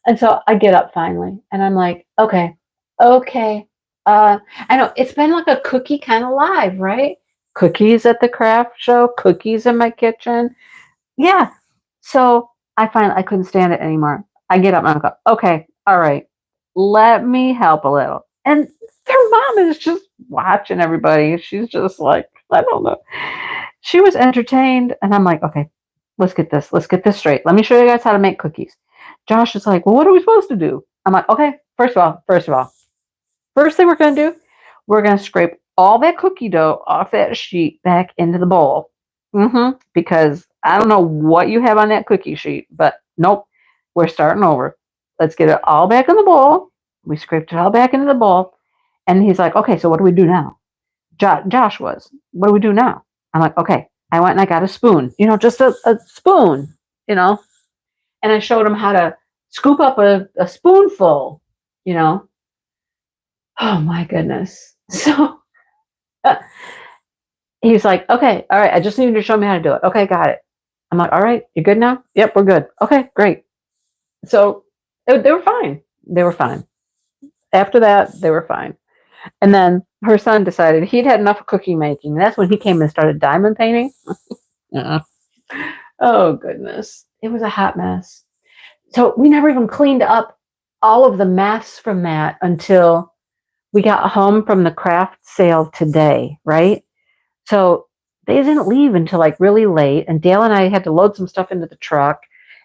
[SPEAKER 1] And so I get up finally and I'm like, okay. I know it's been like a cookie kind of live, right? Cookies at the craft show, cookies in my kitchen. Yeah. So I couldn't stand it anymore. I get up and I go, okay, all right, let me help a little. And their mom is just watching everybody. She's just like, I don't know. She was entertained. And I'm like, okay, let's get this straight. Let me show you guys how to make cookies. Josh is like, well, what are we supposed to do? I'm like, okay, first of all, first thing we're going to do, we're going to scrape all that cookie dough off that sheet back into the bowl. Because I don't know what you have on that cookie sheet, but nope, we're starting over. Let's get it all back in the bowl. We scraped it all back into the bowl. And he's like, okay, so what do we do now? Josh was, what do we do now? I'm like, okay, I went and I got a spoon, just a spoon, and I showed him how to scoop up a spoonful, Oh my goodness. So he's like, okay, all right, I just need you to show me how to do it. Okay, got it. I'm like, all right, you good now? Yep, we're good. Okay, great. So they were fine. They were fine. After that, they were fine. And then her son decided he'd had enough of cookie making. That's when he came and started diamond painting. Oh, goodness. It was a hot mess. So we never even cleaned up all of the mess from that until we got home from the craft sale today, right? So they didn't leave until like really late. And Dale and I had to load some stuff into the truck.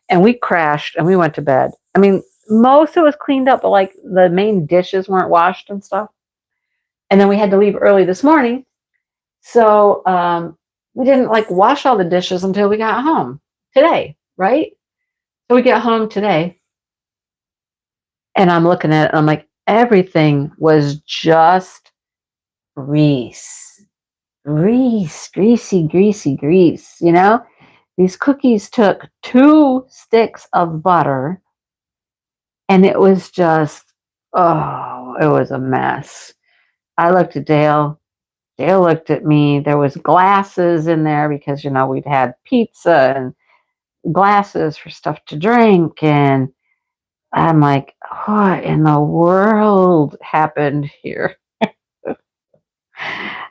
[SPEAKER 1] and we crashed and we went to bed. I mean, most of it was cleaned up, but like the main dishes weren't washed and stuff. And then we had to leave early this morning. So we didn't like wash all the dishes until we got home today, right? So we get home today and I'm looking at it and I'm like, everything was just grease, grease. You know, these cookies took 2 sticks of butter and it was just, oh, it was a mess. I looked at Dale. Dale looked at me. There was glasses in there because, you know, we'd had pizza and glasses for stuff to drink. And I'm like, what in the world happened here?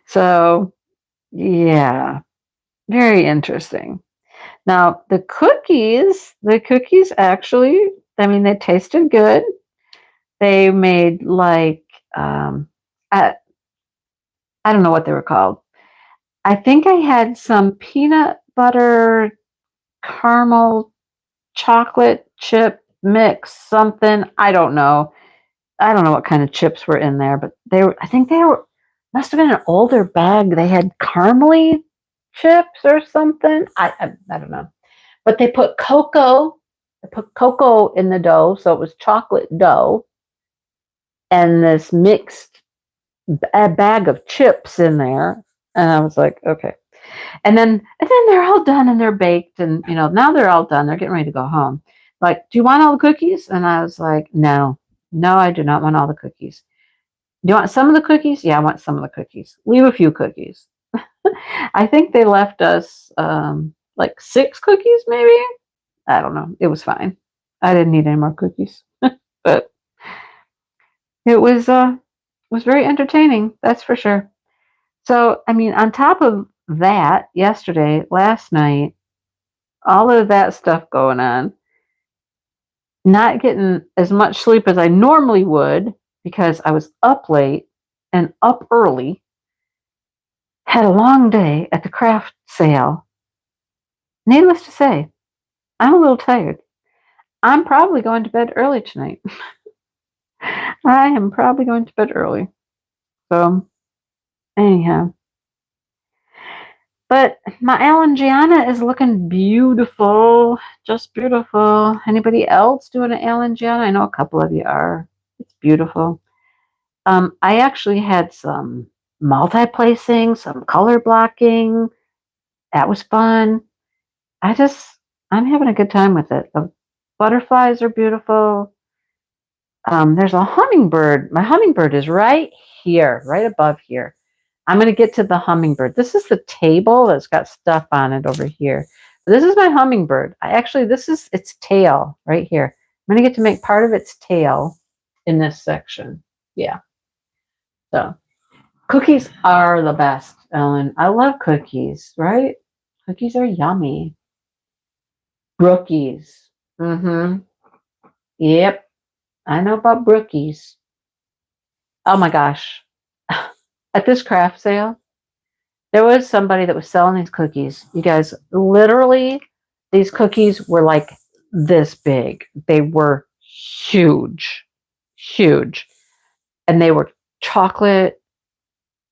[SPEAKER 1] So, yeah, very interesting. Now, the cookies actually, I mean, they tasted good. They made like, um, I, I don't know what they were called. I think I had some peanut butter caramel chocolate chip mix, something. I don't know. I don't know what kind of chips were in there, but I think they were, must have been an older bag. They had caramely chips or something. I don't know. But they put cocoa in the dough, so it was chocolate dough and this mixed a bag of chips in there. And I was like, okay. And then they're all done and they're baked and you know, now they're all done. They're getting ready to go home. Like, do you want all the cookies? And I was like, no. No, I do not want all the cookies. Do you want some of the cookies? Yeah, I want some of the cookies. Leave a few cookies. I think they left us like 6 cookies maybe. I don't know. It was fine. I didn't need any more cookies. But it was very entertaining, that's for sure. So, I mean, on top of that, last night, all of that stuff going on, not getting as much sleep as I normally would because I was up late and up early, had a long day at the craft sale. Needless to say, I'm a little tired. I'm probably going to bed early tonight. I am probably going to bed early. So, anyhow. But my Alangiana is looking beautiful, just beautiful. Anybody else doing an Alangiana? I know a couple of you are. It's beautiful. I actually had some multi-placing, some color blocking. That was fun. I just, I'm having a good time with it. The butterflies are beautiful. There's a hummingbird. My hummingbird is right here, right above here. I'm going to get to the hummingbird. This is the table that's got stuff on it over here. This is my hummingbird. This is its tail right here. I'm going to get to make part of its tail in this section. Yeah. So cookies are the best, Ellen. I love cookies, right? Cookies are yummy. Brookies. Mm-hmm. Yep. I know about brookies. Oh my gosh. At this craft sale, there was somebody that was selling these cookies. You guys, literally, these cookies were like this big. They were huge, huge. And they were chocolate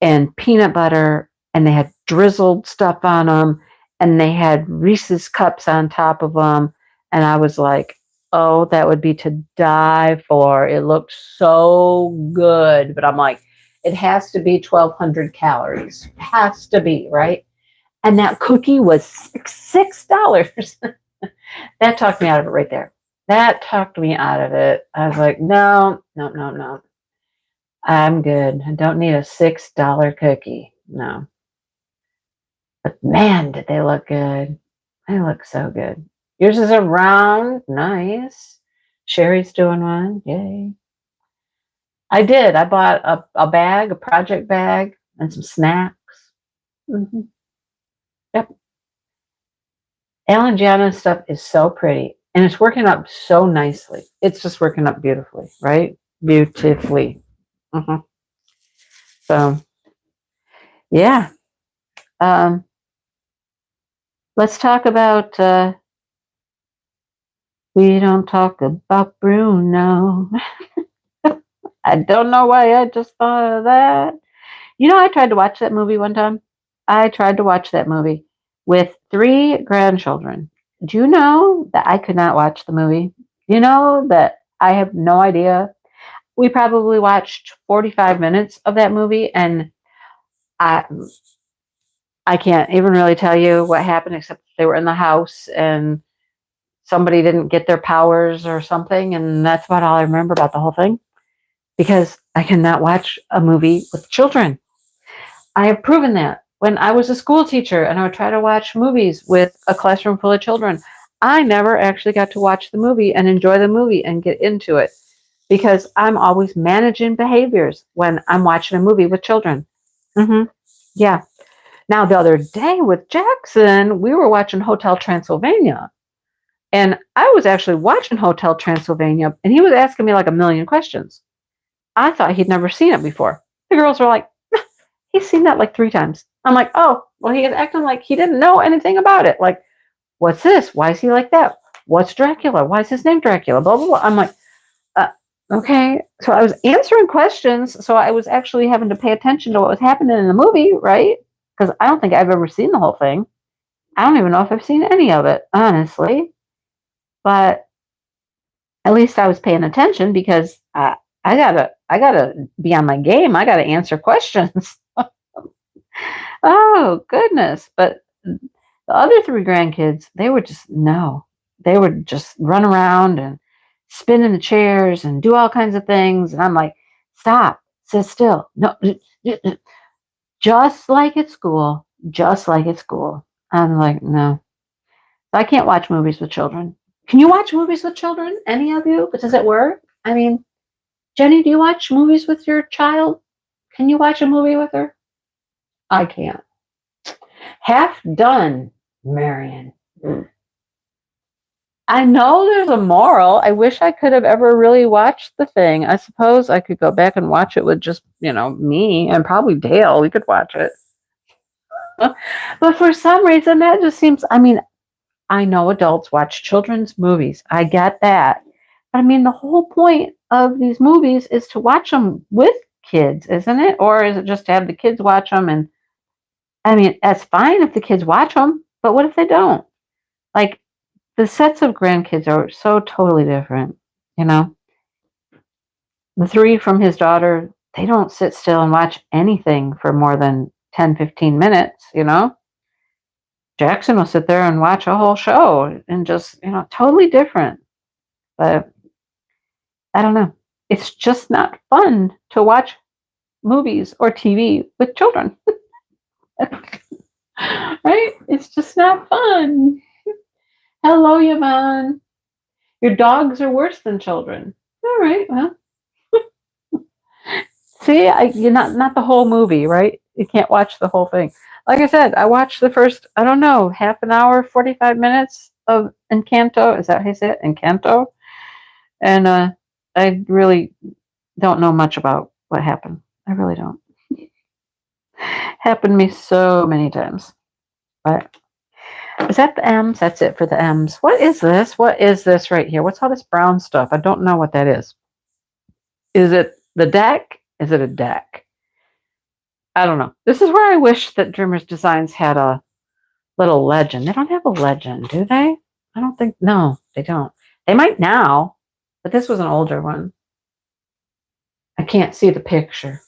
[SPEAKER 1] and peanut butter, and they had drizzled stuff on them, and they had Reese's cups on top of them. And I was like, oh, that would be to die for. It looked so good. But I'm like, it has to be 1,200 calories. Has to be, right? And that cookie was $6. That talked me out of it right there. That talked me out of it. I was like, no, no, no, no. I'm good. I don't need a $6 cookie. No. But man, did they look good. They look so good. Yours is a round. Nice. Sherry's doing one. Yay. I did. I bought a bag, a project bag, and some snacks. Mm-hmm. Yep. Alan Gianna's stuff is so pretty. And it's working up so nicely. It's just working up beautifully, right? Beautifully. Mm-hmm. So, yeah. Um, let's talk about We don't talk about Bruno. I don't know why I just thought of that. You know, I tried to watch that movie one time. I tried to watch that movie with 3 grandchildren. Do you know that I could not watch the movie? You know that I have no idea. We probably watched 45 minutes of that movie, and I I can't even really tell you what happened except they were in the house and somebody didn't get their powers or something, and that's about all I remember about the whole thing because I cannot watch a movie with children. I have proven that. When I was a school teacher and I would try to watch movies with a classroom full of children, I never actually got to watch the movie and enjoy the movie and get into it because I'm always managing behaviors when I'm watching a movie with children. Hmm. Yeah. Now, the other day with Jackson, we were watching Hotel Transylvania. And I was actually watching Hotel Transylvania, and he was asking me like a million questions. I thought he'd never seen it before. The girls were like, he's seen that like 3 times. I'm like, oh, well, he is acting like he didn't know anything about it. Like, what's this? Why is he like that? What's Dracula? Why is his name Dracula? Blah, blah, blah. I'm like, uh, okay. So I was answering questions. So I was actually having to pay attention to what was happening in the movie, right? Because I don't think I've ever seen the whole thing. I don't even know if I've seen any of it, honestly. But at least I was paying attention because I gotta be on my game. I gotta answer questions. Oh goodness! But the other 3 grandkids, they would just no, they would just run around and spin in the chairs and do all kinds of things, and I'm like, stop, sit still, no, just like at school, just like at school. I'm like, no, I can't watch movies with children. Can you watch movies with children? Any of you? But does it work? I mean, Jenny, do you watch movies with your child? Can you watch a movie with her? I can't. Half done, Marion. I know there's a moral. I wish I could have ever really watched the thing. I suppose I could go back and watch it with just, me and probably Dale. We could watch it. But for some reason, that just seems, I know adults watch children's movies. I get that. But I mean, the whole point of these movies is to watch them with kids, isn't it? Or is it just to have the kids watch them? And I mean, that's fine if the kids watch them, but what if they don't? Like, the sets of grandkids are so totally different, you know? The 3 from his daughter, they don't sit still and watch anything for more than 10, 15 minutes, you know? Jackson will sit there and watch a whole show and just, totally different. But I don't know. It's just not fun to watch movies or TV with children. Right? It's just not fun. Hello, Yvonne. Your dogs are worse than children. All right, well, see, you're not the whole movie, right? You can't watch the whole thing. Like I said, I watched the first, I don't know, half an hour, 45 minutes of Encanto. Is that how you say it? Encanto? And I really don't know much about what happened. I really don't. Happened to me so many times. But is that the M's? That's it for the M's. What is this? What is this right here? What's all this brown stuff? I don't know what that is. Is it the deck? Is it a deck? I don't know. This is where I wish that Dreamers Designs had a little legend. They don't have a legend, do they? I don't think, no, they don't. They might now, but this was an older one. I can't see the picture.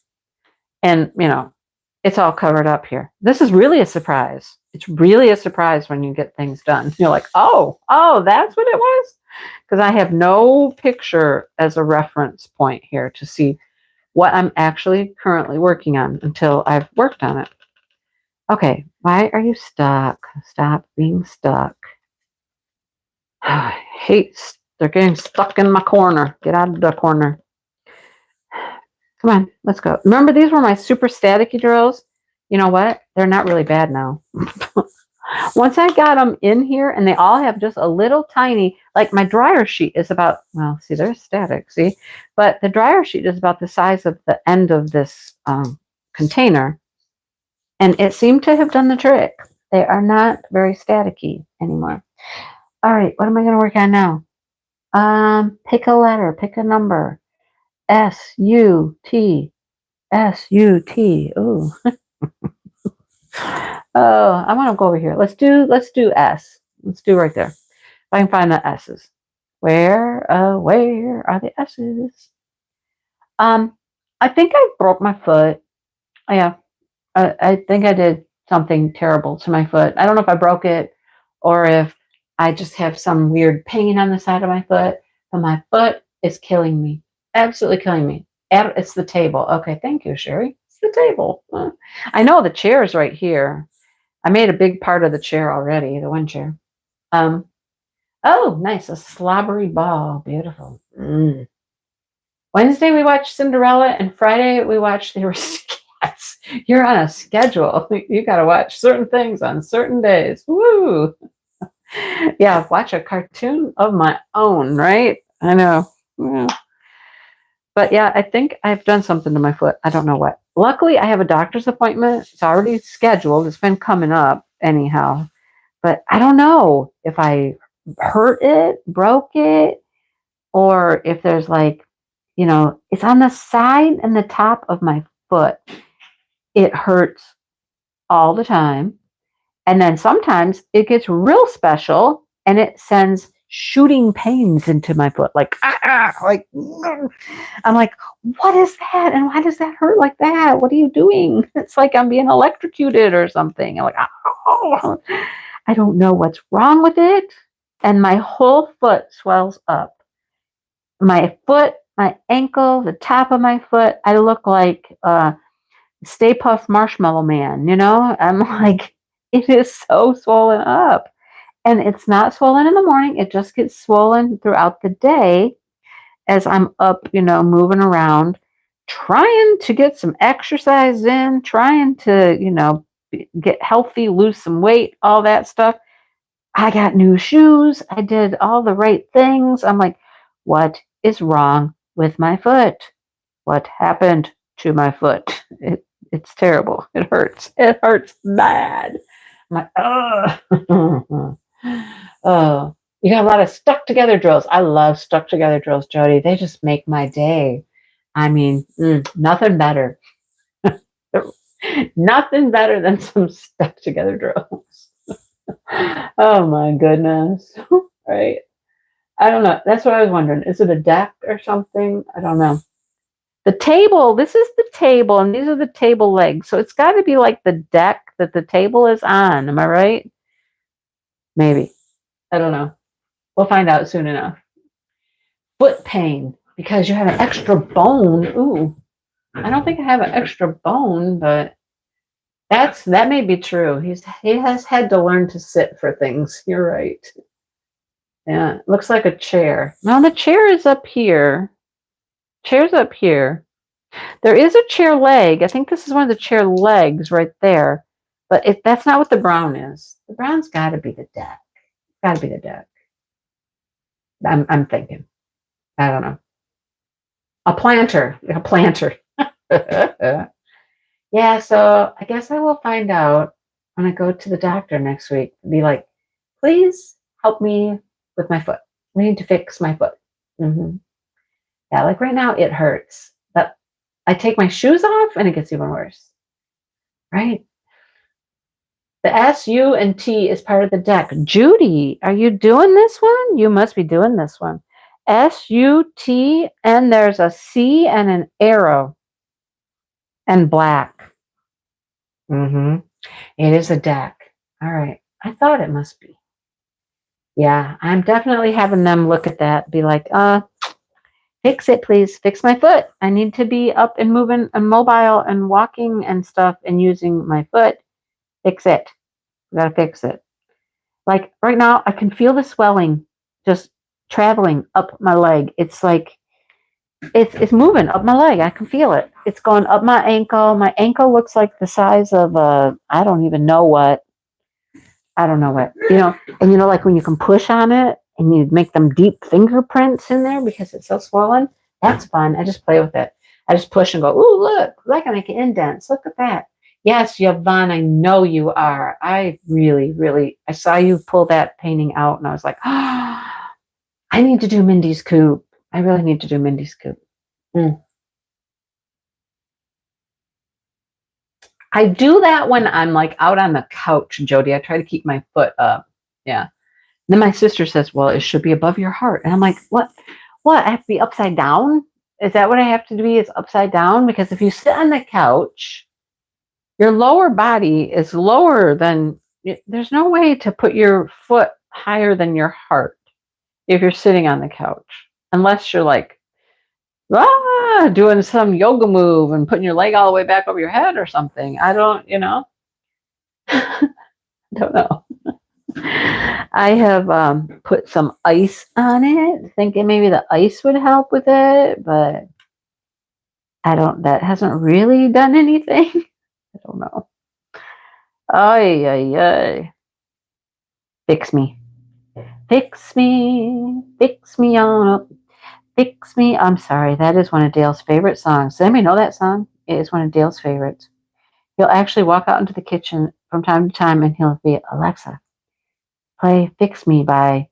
[SPEAKER 1] And, it's all covered up here. This is really a surprise. It's really a surprise when you get things done. You're like, oh, that's what it was? Because I have no picture as a reference point here to see what I'm actually currently working on until I've worked on it. Okay, why are you stuck? Stop being stuck. I hate, they're getting stuck in my corner. Get out of the corner. Come on, let's go. Remember, these were my super staticky drills? You know what? They're not really bad now. Once I got them in here, and they all have just a little tiny, like my dryer sheet is about, well, see, they're static, see? But the dryer sheet is about the size of the end of this container. And it seemed to have done the trick. They are not very staticky anymore. All right, what am I going to work on now? Pick a letter, pick a number. S-U-T. S-U-T. Ooh. Oh, I want to go over here. Let's do S. Let's do right there. If I can find the S's. Where are the S's? I think I broke my foot. Yeah, I think I did something terrible to my foot. I don't know if I broke it or if I just have some weird pain on the side of my foot, but my foot is killing me. Absolutely killing me. It's the table. Okay, thank you, Sherry. It's the table. I know the chair is right here. I made a big part of the chair already, the one chair. Um, oh, nice. A slobbery ball. Beautiful. Wednesday we watched Cinderella, and Friday we watched The Aristocats. You're on a schedule. You got to watch certain things on certain days. Woo! Yeah, watch a cartoon of my own, right? I know. Yeah. But yeah, I think I've done something to my foot. I don't know what. Luckily, I have a doctor's appointment. It's already scheduled. It's been coming up anyhow. But I don't know if I hurt it, broke it, or if there's like, it's on the side and the top of my foot. It hurts all the time. And then sometimes it gets real special and it sends shooting pains into my foot. Like, like, I'm like, what is that? And why does that hurt like that? What are you doing? It's like I'm being electrocuted or something. I'm like, oh, I don't know what's wrong with it. And my whole foot swells up. My foot, my ankle, the top of my foot, I look like Stay Puft Marshmallow Man, I'm like, it is so swollen up. And it's not swollen in the morning. It just gets swollen throughout the day as I'm up, moving around, trying to get some exercise in, trying to, get healthy, lose some weight, all that stuff. I got new shoes. I did all the right things. I'm like, what is wrong with my foot? What happened to my foot? It's terrible. It hurts. It hurts bad. I'm like, oh, oh. You got a lot of stuck together drills. I love stuck together drills, Jody. They just make my day. I mean, nothing better. Nothing better than some stuck together drills. Oh my goodness. Right. I don't know. That's what I was wondering. Is it a deck or something? I don't know. The table, this is the table, and these are the table legs. So it's got to be like the deck that the table is on. Am I right? Maybe. I don't know. We'll find out soon enough. Foot pain, because you have an extra bone. Ooh. I don't think I have an extra bone, but that may be true. He has had to learn to sit for things. You're right. Yeah, it looks like a chair. Now the chair is up here. Chair's up here. There is a chair leg. I think this is one of the chair legs right there. But that's not what the brown is. The brown's got to be the deck. Got to be the deck. I'm thinking. I don't know. A planter. A planter. Yeah, so I guess I will find out when I go to the doctor next week. Be like, please help me with my foot. We need to fix my foot. Yeah, like right now it hurts. But I take my shoes off and it gets even worse. Right? The S, U, and T is part of the deck. Judy, are you doing this one? You must be doing this one. S, U, T, and there's a C and an arrow. And black. It is a deck. All right. I thought it must be. Yeah, I'm definitely having them look at that. Be like, fix it, please. Fix my foot. I need to be up and moving and mobile and walking and stuff and using my foot. Fix it. We gotta fix it. Like right now, I can feel the swelling just traveling up my leg. It's like it's moving up my leg. I can feel it. It's going up my ankle. My ankle looks like the size of I don't even know what. I don't know what. And like when you can push on it and you make them deep fingerprints in there because it's so swollen. That's fun. I just play with it. I just push and go, ooh, look, I can make indents. Look at that. Yes, Yvonne, I know you are. I really, really, I saw you pull that painting out and I was like, oh, I I need to do Mindy's Coop. I really need to do Mindy's Coop. I do that when I'm like out on the couch, Jody. I try to keep my foot up. Yeah. Then my sister says, well, it should be above your heart. And I'm like, what? What? I have to be upside down? Is that what I have to be, is upside down? Because if you sit on the couch, your lower body is lower than, there's no way to put your foot higher than your heart if you're sitting on the couch. Unless you're like, doing some yoga move and putting your leg all the way back over your head or something. I don't, don't know. I have put some ice on it, thinking maybe the ice would help with it, but that hasn't really done anything. I don't know. Ay, ay, ay. Fix me. Fix me. Fix me on up. Fix me. I'm sorry. That is one of Dale's favorite songs. Does anybody know that song? It is one of Dale's favorites. He'll actually walk out into the kitchen from time to time and he'll be, Alexa, play Fix Me by,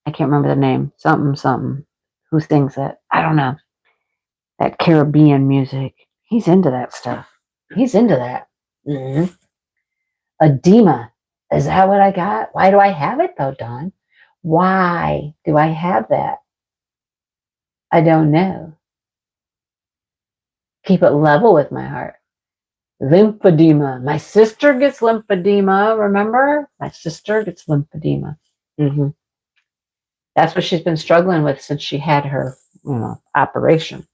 [SPEAKER 1] I can't remember the name, something. Who sings it? I don't know. That Caribbean music. He's into that stuff. He's into that. Mm-hmm. Edema. Is that what I got? Why do I have it though, Dawn? Why do I have that? I don't know. Keep it level with my heart. Lymphedema. My sister gets lymphedema, remember? My sister gets lymphedema. Mm-hmm. That's what she's been struggling with since she had her, operation.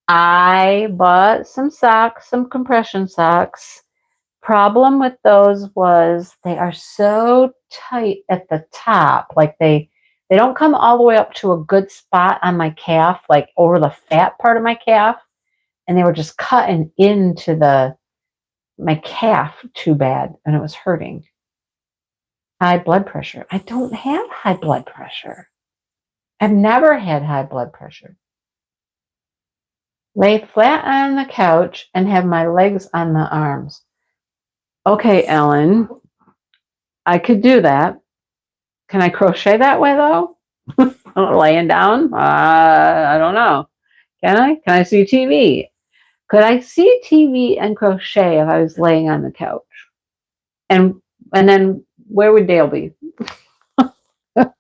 [SPEAKER 1] I bought some socks, some compression socks. Problem with those was they are so tight at the top. Like they don't come all the way up to a good spot on my calf, like over the fat part of my calf. And they were just cutting into my calf too bad, and it was hurting. High blood pressure. I don't have high blood pressure. I've never had high blood pressure. Lay flat on the couch and have my legs on the arms. Okay, Ellen, I could do that. Can I crochet that way though? Laying down? I don't know. Can I? Can I see TV? Could I see TV and crochet if I was laying on the couch? And then where would Dale be? Okay,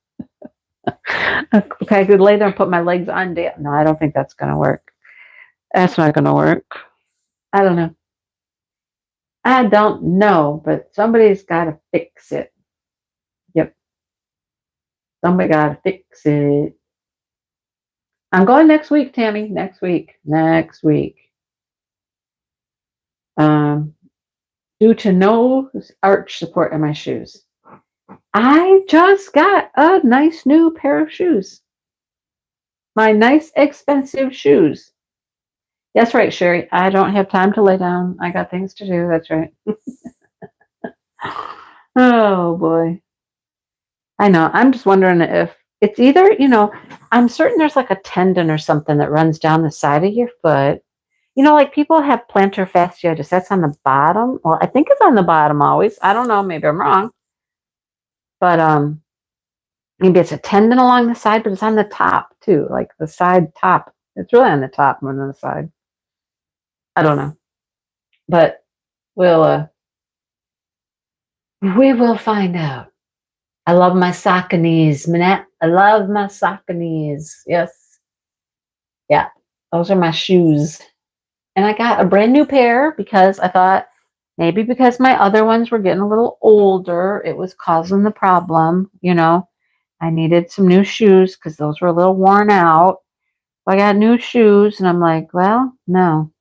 [SPEAKER 1] I could lay there and put my legs on Dale. No, I don't think that's going to work. That's not going to work. I don't know. I don't know, but somebody's got to fix it. Yep. Somebody got to fix it. I'm going next week, Tammy. Next week. Due to no arch support in my shoes. I just got a nice new pair of shoes. My nice expensive shoes. That's right, Sherry. I don't have time to lay down. I got things to do. That's right. Oh, boy. I know. I'm just wondering if it's either, I'm certain there's like a tendon or something that runs down the side of your foot. Like people have plantar fasciitis. That's on the bottom. Well, I think it's on the bottom always. I don't know. Maybe I'm wrong. But maybe it's a tendon along the side, but it's on the top too, like the side top. It's really on the top more than the side. I don't know. But we will find out. I love my Sauconys, Minette. I love my Sauconys. Yes. Yeah. Those are my shoes. And I got a brand new pair because I thought maybe because my other ones were getting a little older, it was causing the problem. I needed some new shoes because those were a little worn out. I got new shoes and I'm like, well, no.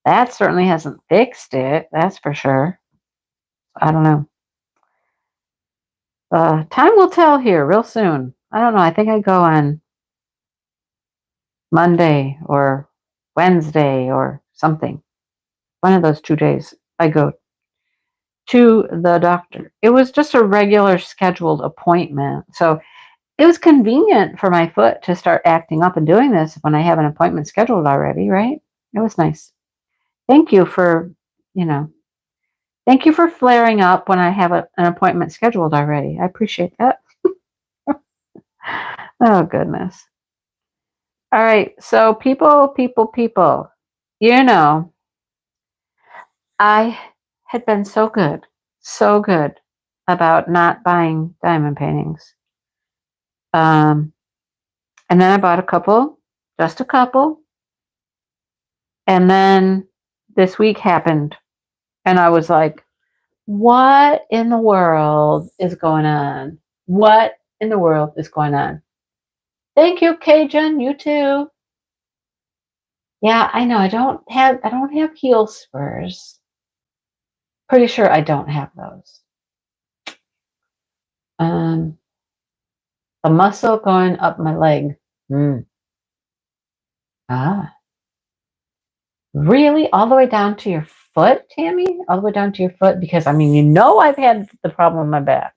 [SPEAKER 1] That certainly hasn't fixed it. That's for sure. I don't know. Time will tell here real soon. I don't know. I think I go on Monday or Wednesday or something. One of those 2 days I go to the doctor. It was just a regular scheduled appointment. So it was convenient for my foot to start acting up and doing this when I have an appointment scheduled already, right? It was nice. Thank you for, thank you for flaring up when I have an appointment scheduled already. I appreciate that. Oh, goodness. All right. So people, you know, I had been so good about not buying diamond paintings. Um, and then I bought a couple, just a couple. And then this week happened. And I was like, what in the world is going on? What in the world is going on? Thank you, Cajun. You too. Yeah, I know. I don't have heel spurs. Pretty sure I don't have those. Um, a muscle going up my leg. Mm. Ah, really? All the way down to your foot, Tammy? All the way down to your foot? Because I mean, I've had the problem with my back.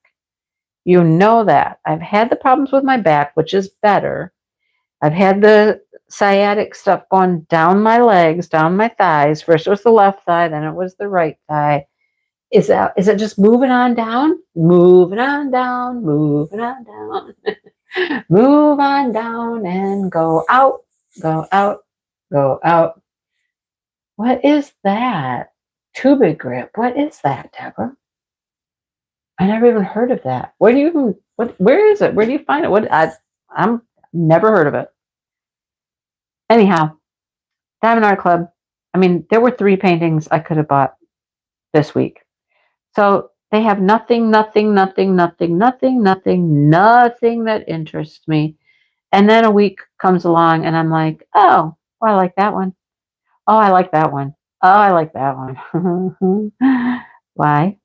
[SPEAKER 1] You know that. I've had the problems with my back, which is better. I've had the sciatic stuff going down my legs, down my thighs. First it was the left thigh, then it was the right thigh. Is it just moving on down? Moving on down, moving on down. Move on down and go out, go out, go out. What is that? Tuba grip. What is that, Deborah? I never even heard of that. Where is it? Where do you find it? I'm never heard of it. Anyhow, Diamond Art Club. I mean, there were 3 paintings I could have bought this week. So they have nothing that interests me. And then a week comes along and I'm like, oh, I like that one. Oh, I like that one. Oh, I like that one. Why?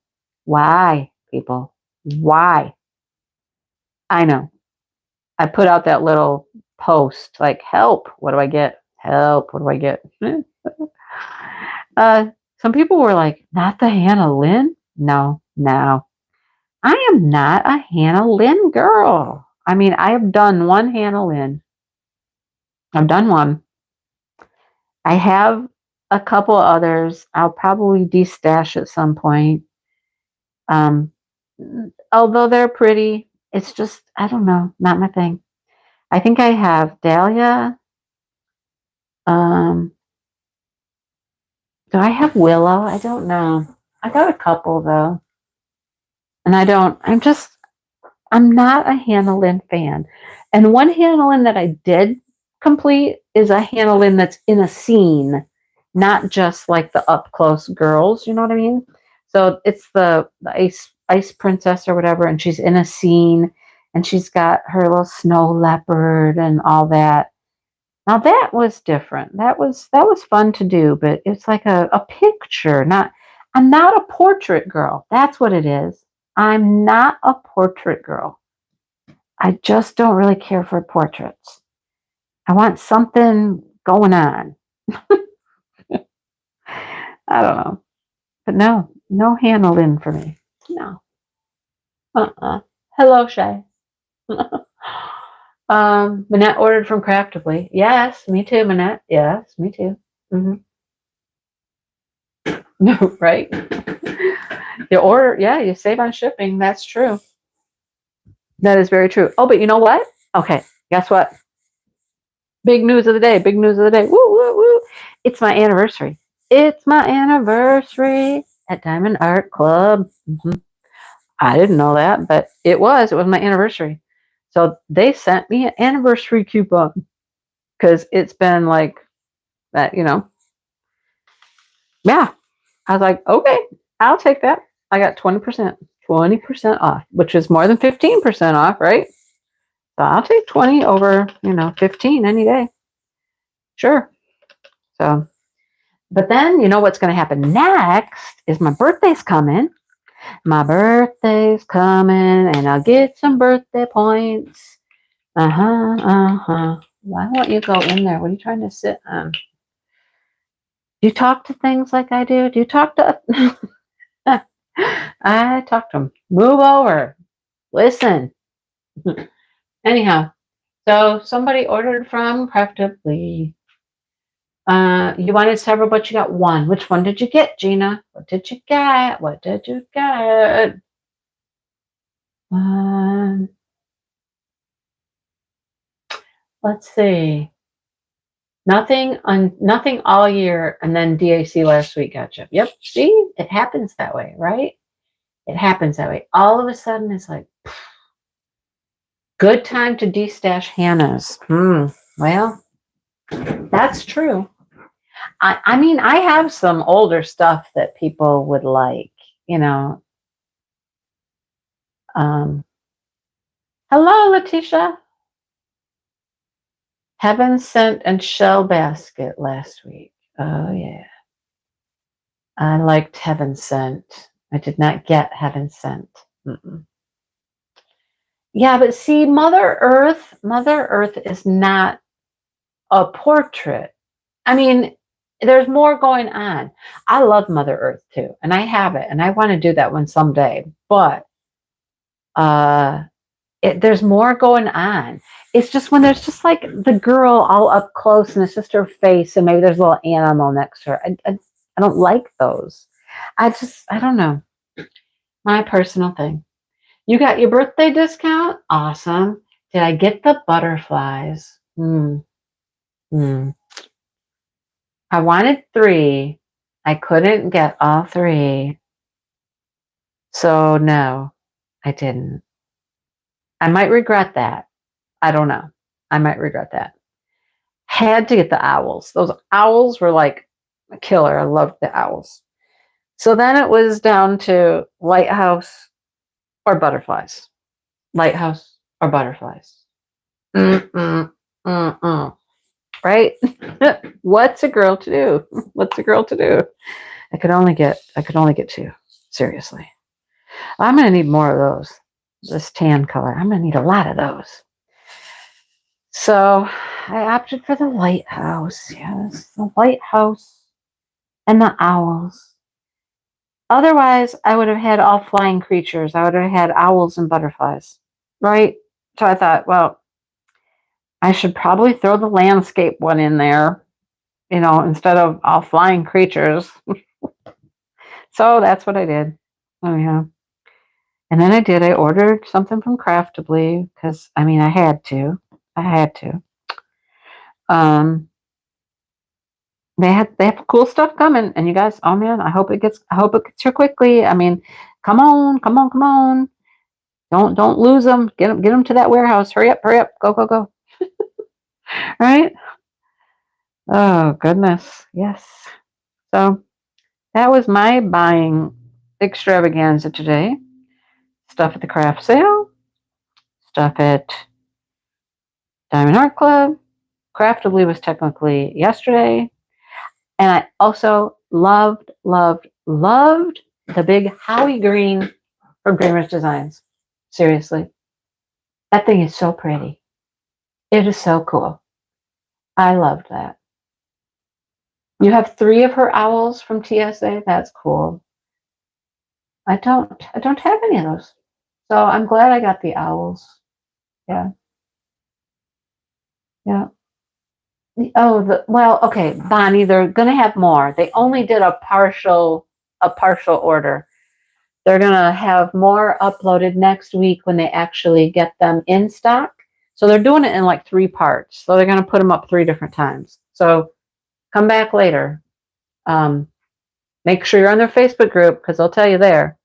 [SPEAKER 1] Why, people? Why? I know. I put out that little post like, help. What do I get? Help. What do I get? uh, some people were like, not the Hannah Lynn? No. I am not a Hannah Lynn girl. I mean, I have done one Hannah Lynn. I've done one. I have a couple others. I'll probably destash at some point. Um, although they're pretty, it's just, I don't know, not my thing. I think I have Dahlia. Um, do I have Willow? I don't know. I got a couple though. And I'm not a Hannah Lynn fan. And one Hannah Lynn that I did complete is a Hannah Lynn that's in a scene, not just like the up close girls, you know what I mean? So it's the ice princess or whatever, and she's in a scene and she's got her little snow leopard and all that. Now that was different. That was fun to do, but it's like a picture, not I'm not a portrait girl. That's what it is. I'm not a portrait girl. I just don't really care for portraits. I want something going on. I don't know. But no Hannah Lynn for me. No. Hello, Shay. Manette ordered from Craftably. Yes, me too, Manette. Yes, me too. Mm-hmm. Right? You order, yeah, you save on shipping. That's true. That is very true. Oh, but you know what? Okay, guess what? Big news of the day. Big news of the day. Woo, woo, woo. It's my anniversary. It's my anniversary at Diamond Art Club. Mm-hmm. I didn't know that, but it was. It was my anniversary. So they sent me an anniversary coupon because it's been like that, Yeah. I was like, okay, I'll take that. I got 20% off, which is more than 15% off, right? So I'll take 20 over, 15 any day. Sure. So, but then you know what's going to happen next is my birthday's coming. My birthday's coming and I'll get some birthday points. Why won't you go in there? What are you trying to sit on? Do you talk to things like I do? Do you talk to... I talk to them. Move over. Listen. Anyhow, so somebody ordered from Craftably. You wanted several, but you got one. Which one did you get, Gina? What did you get? What did you get? Let's see. Nothing all year, and then DAC last week. Gotcha. Yep. See, it happens that way, right? It happens that way. All of a sudden, it's like, good time to destash Hannah's. Well, that's true. I mean, I have some older stuff that people would like, you know. Hello, Letitia. Heaven Sent and Shell Basket last week. Oh, yeah. I liked Heaven Sent. I did not get Heaven Sent. Mm-mm. Yeah, but see, Mother Earth is not a portrait. I mean, there's more going on. I love Mother Earth too, and I have it, and I want to do that one someday. But there's more going on. It's just when there's just like the girl all up close, and it's just her face, and maybe there's a little animal next to her. I don't like those. I don't know. My personal thing. You got your birthday discount? Awesome. Did I get the butterflies? I wanted 3. I couldn't get all 3. So no, I didn't. I might regret that. I don't know. I might regret that. Had to get the owls. Those owls were like a killer. I loved the owls. So then it was down to lighthouse or butterflies. Lighthouse or butterflies. Right? What's a girl to do? What's a girl to do? I could only get 2. Seriously. I'm gonna need more of those. This tan color. I'm gonna need a lot of those. So I opted for the lighthouse. Yes, the lighthouse and the owls. Otherwise, I would have had all flying creatures. I would have had owls and butterflies. Right? So I thought, well, I should probably throw the landscape one in there, instead of all flying creatures. So that's what I did. Oh, yeah. And then I ordered something from Craftably because, I mean, I had to. They have cool stuff coming, and you guys, oh man, I hope it gets here quickly. I mean, come on. Don't lose them. Get them to that warehouse. Hurry up. Go. Right? Oh, goodness. Yes. So that was my buying extravaganza today. Stuff at the craft sale, stuff at Diamond Art Club. Craftably was technically yesterday. And I also loved the big Howie green from Dreamers Designs. Seriously. That thing is so pretty. It is so cool. I loved that. You have 3 of her owls from TSA. That's cool. I don't have any of those. So I'm glad I got the owls. Yeah. Oh, okay, Bonnie, they're gonna have more. They only did a partial order. They're gonna have more uploaded next week when they actually get them in stock. So they're doing it in like 3 parts. So they're gonna put them up 3 different times. So come back later. Make sure you're on their Facebook group because they'll tell you there.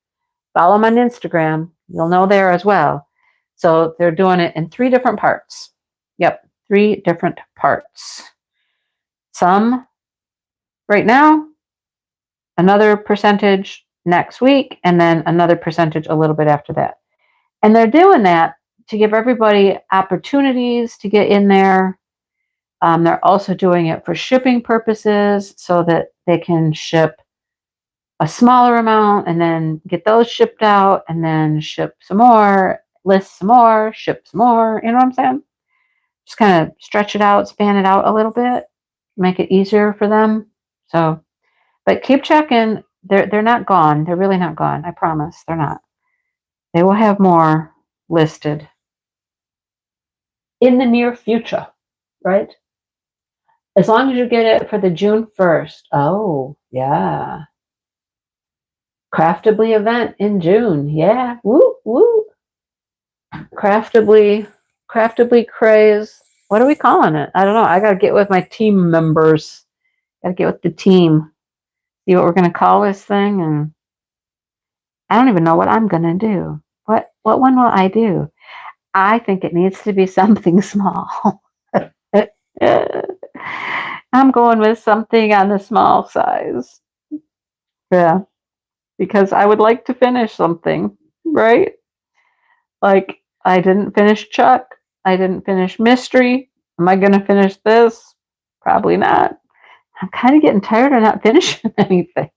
[SPEAKER 1] Follow them on Instagram. You'll know there as well. So they're doing it in 3 different parts. Yep, 3 different parts. Some right now, another percentage next week, and then another percentage a little bit after that. And they're doing that to give everybody opportunities to get in there. They're also doing it for shipping purposes so that they can ship a smaller amount and then get those shipped out and then ship some more, list some more, ship some more. You know what I'm saying? Just kind of stretch it out, span it out a little bit, make it easier for them. So, but keep checking. They're not gone. They're really not gone. I promise. They're not. They will have more listed in the near future, right? As long as you get it for the June 1st. Oh, yeah. Craftably event in June. Yeah. Woo, woo. Craftably craze What are we calling it? I don't know. I got to get with my team members. Got to get with the team. See what we're going to call this thing. And I don't even know what I'm going to do. What one will I do? I think it needs to be something small. I'm going with something on the small size. Yeah, because I would like to finish something, right? Like, I didn't finish Chuck. I didn't finish Mystery. Am I going to finish this? Probably not. I'm kind of getting tired of not finishing anything.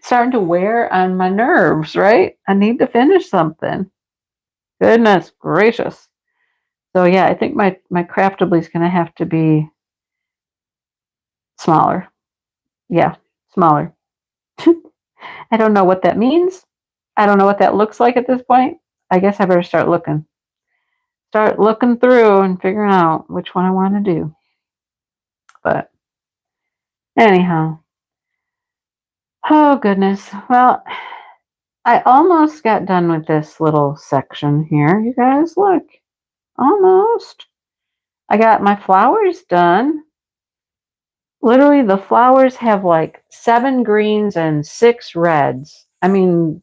[SPEAKER 1] Starting to wear on my nerves, right? I need to finish something. Goodness gracious. So yeah, I think my Craftably is going to have to be smaller. Yeah, smaller. I don't know what that means. I don't know what that looks like at this point. I guess I better start looking. Start looking through and figuring out which one I want to do. But anyhow. Oh goodness. Well, I almost got done with this little section here. You guys, look. Almost. I got my flowers done. Literally, the flowers have like 7 greens and 6 reds. I mean,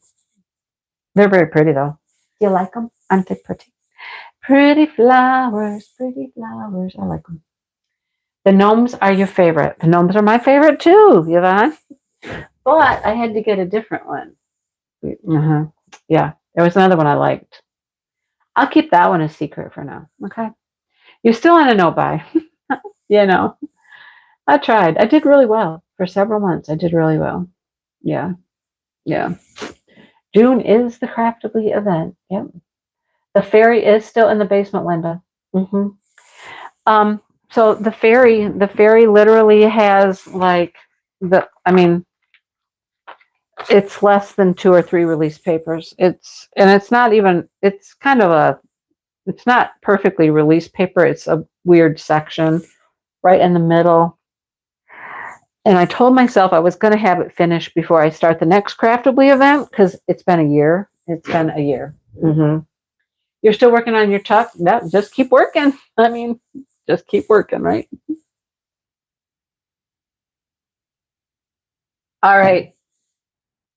[SPEAKER 1] they're very pretty though. Do you like them? Aren't they pretty? Pretty flowers, pretty flowers. I like them. The gnomes are your favorite. The gnomes are my favorite too, Yvonne. But I had to get a different one. Yeah, there was another one I liked. I'll keep that one a secret for now. Okay. You still want to know by. You know, I tried. I did really well for several months. I did really well. Yeah. Yeah. June is the Craftably event. Yep. The fairy is still in the basement, Linda. Mm-hmm. So the fairy literally has like it's less than 2 or 3 release papers. It's not perfectly release paper. It's a weird section right in the middle. And I told myself I was going to have it finished before I start the next Craftably event because it's been a year. It's been a year. Mm-hmm. You're still working on your tuck? No, just keep working. I mean, just keep working, right? All right.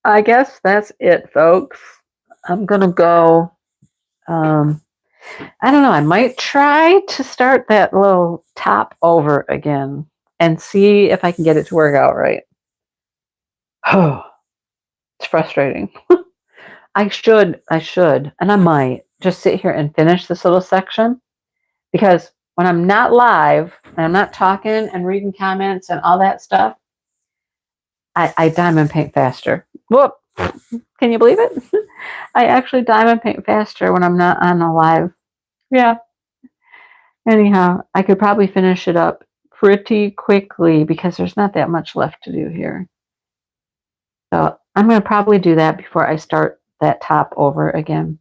[SPEAKER 1] I guess that's it, folks. I'm going to go. I don't know. I might try to start that little top over again and see if I can get it to work out right. Oh, it's frustrating. I should, and I might just sit here and finish this little section because when I'm not live and I'm not talking and reading comments and all that stuff, I diamond paint faster. Whoop. Can you believe it? I actually diamond paint faster when I'm not on a live. Yeah. Anyhow, I could probably finish it up pretty quickly because there's not that much left to do here. So I'm going to probably do that before I start that top over again.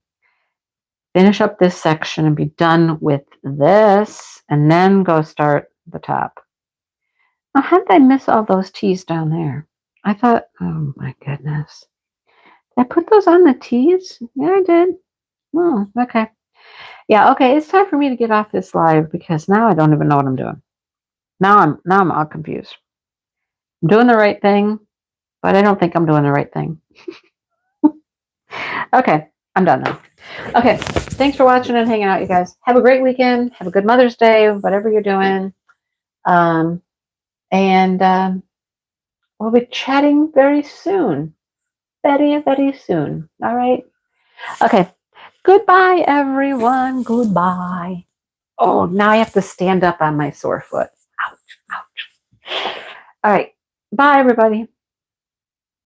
[SPEAKER 1] Finish up this section and be done with this and then go start the top. Now, how did I miss all those tees down there? I thought, oh my goodness. Did I put those on the tees? Yeah, I did. Oh, okay. Yeah, okay. It's time for me to get off this live because now I don't even know what I'm doing. Now I'm all confused. I'm doing the right thing, but I don't think I'm doing the right thing. Okay, I'm done now. Okay, thanks for watching and hanging out, you guys. Have a great weekend. Have a good Mother's Day, whatever you're doing. We'll be chatting very soon. Very, very soon. All right. Okay. Goodbye, everyone. Goodbye. Oh, now I have to stand up on my sore foot. Ouch, ouch. All right. Bye, everybody.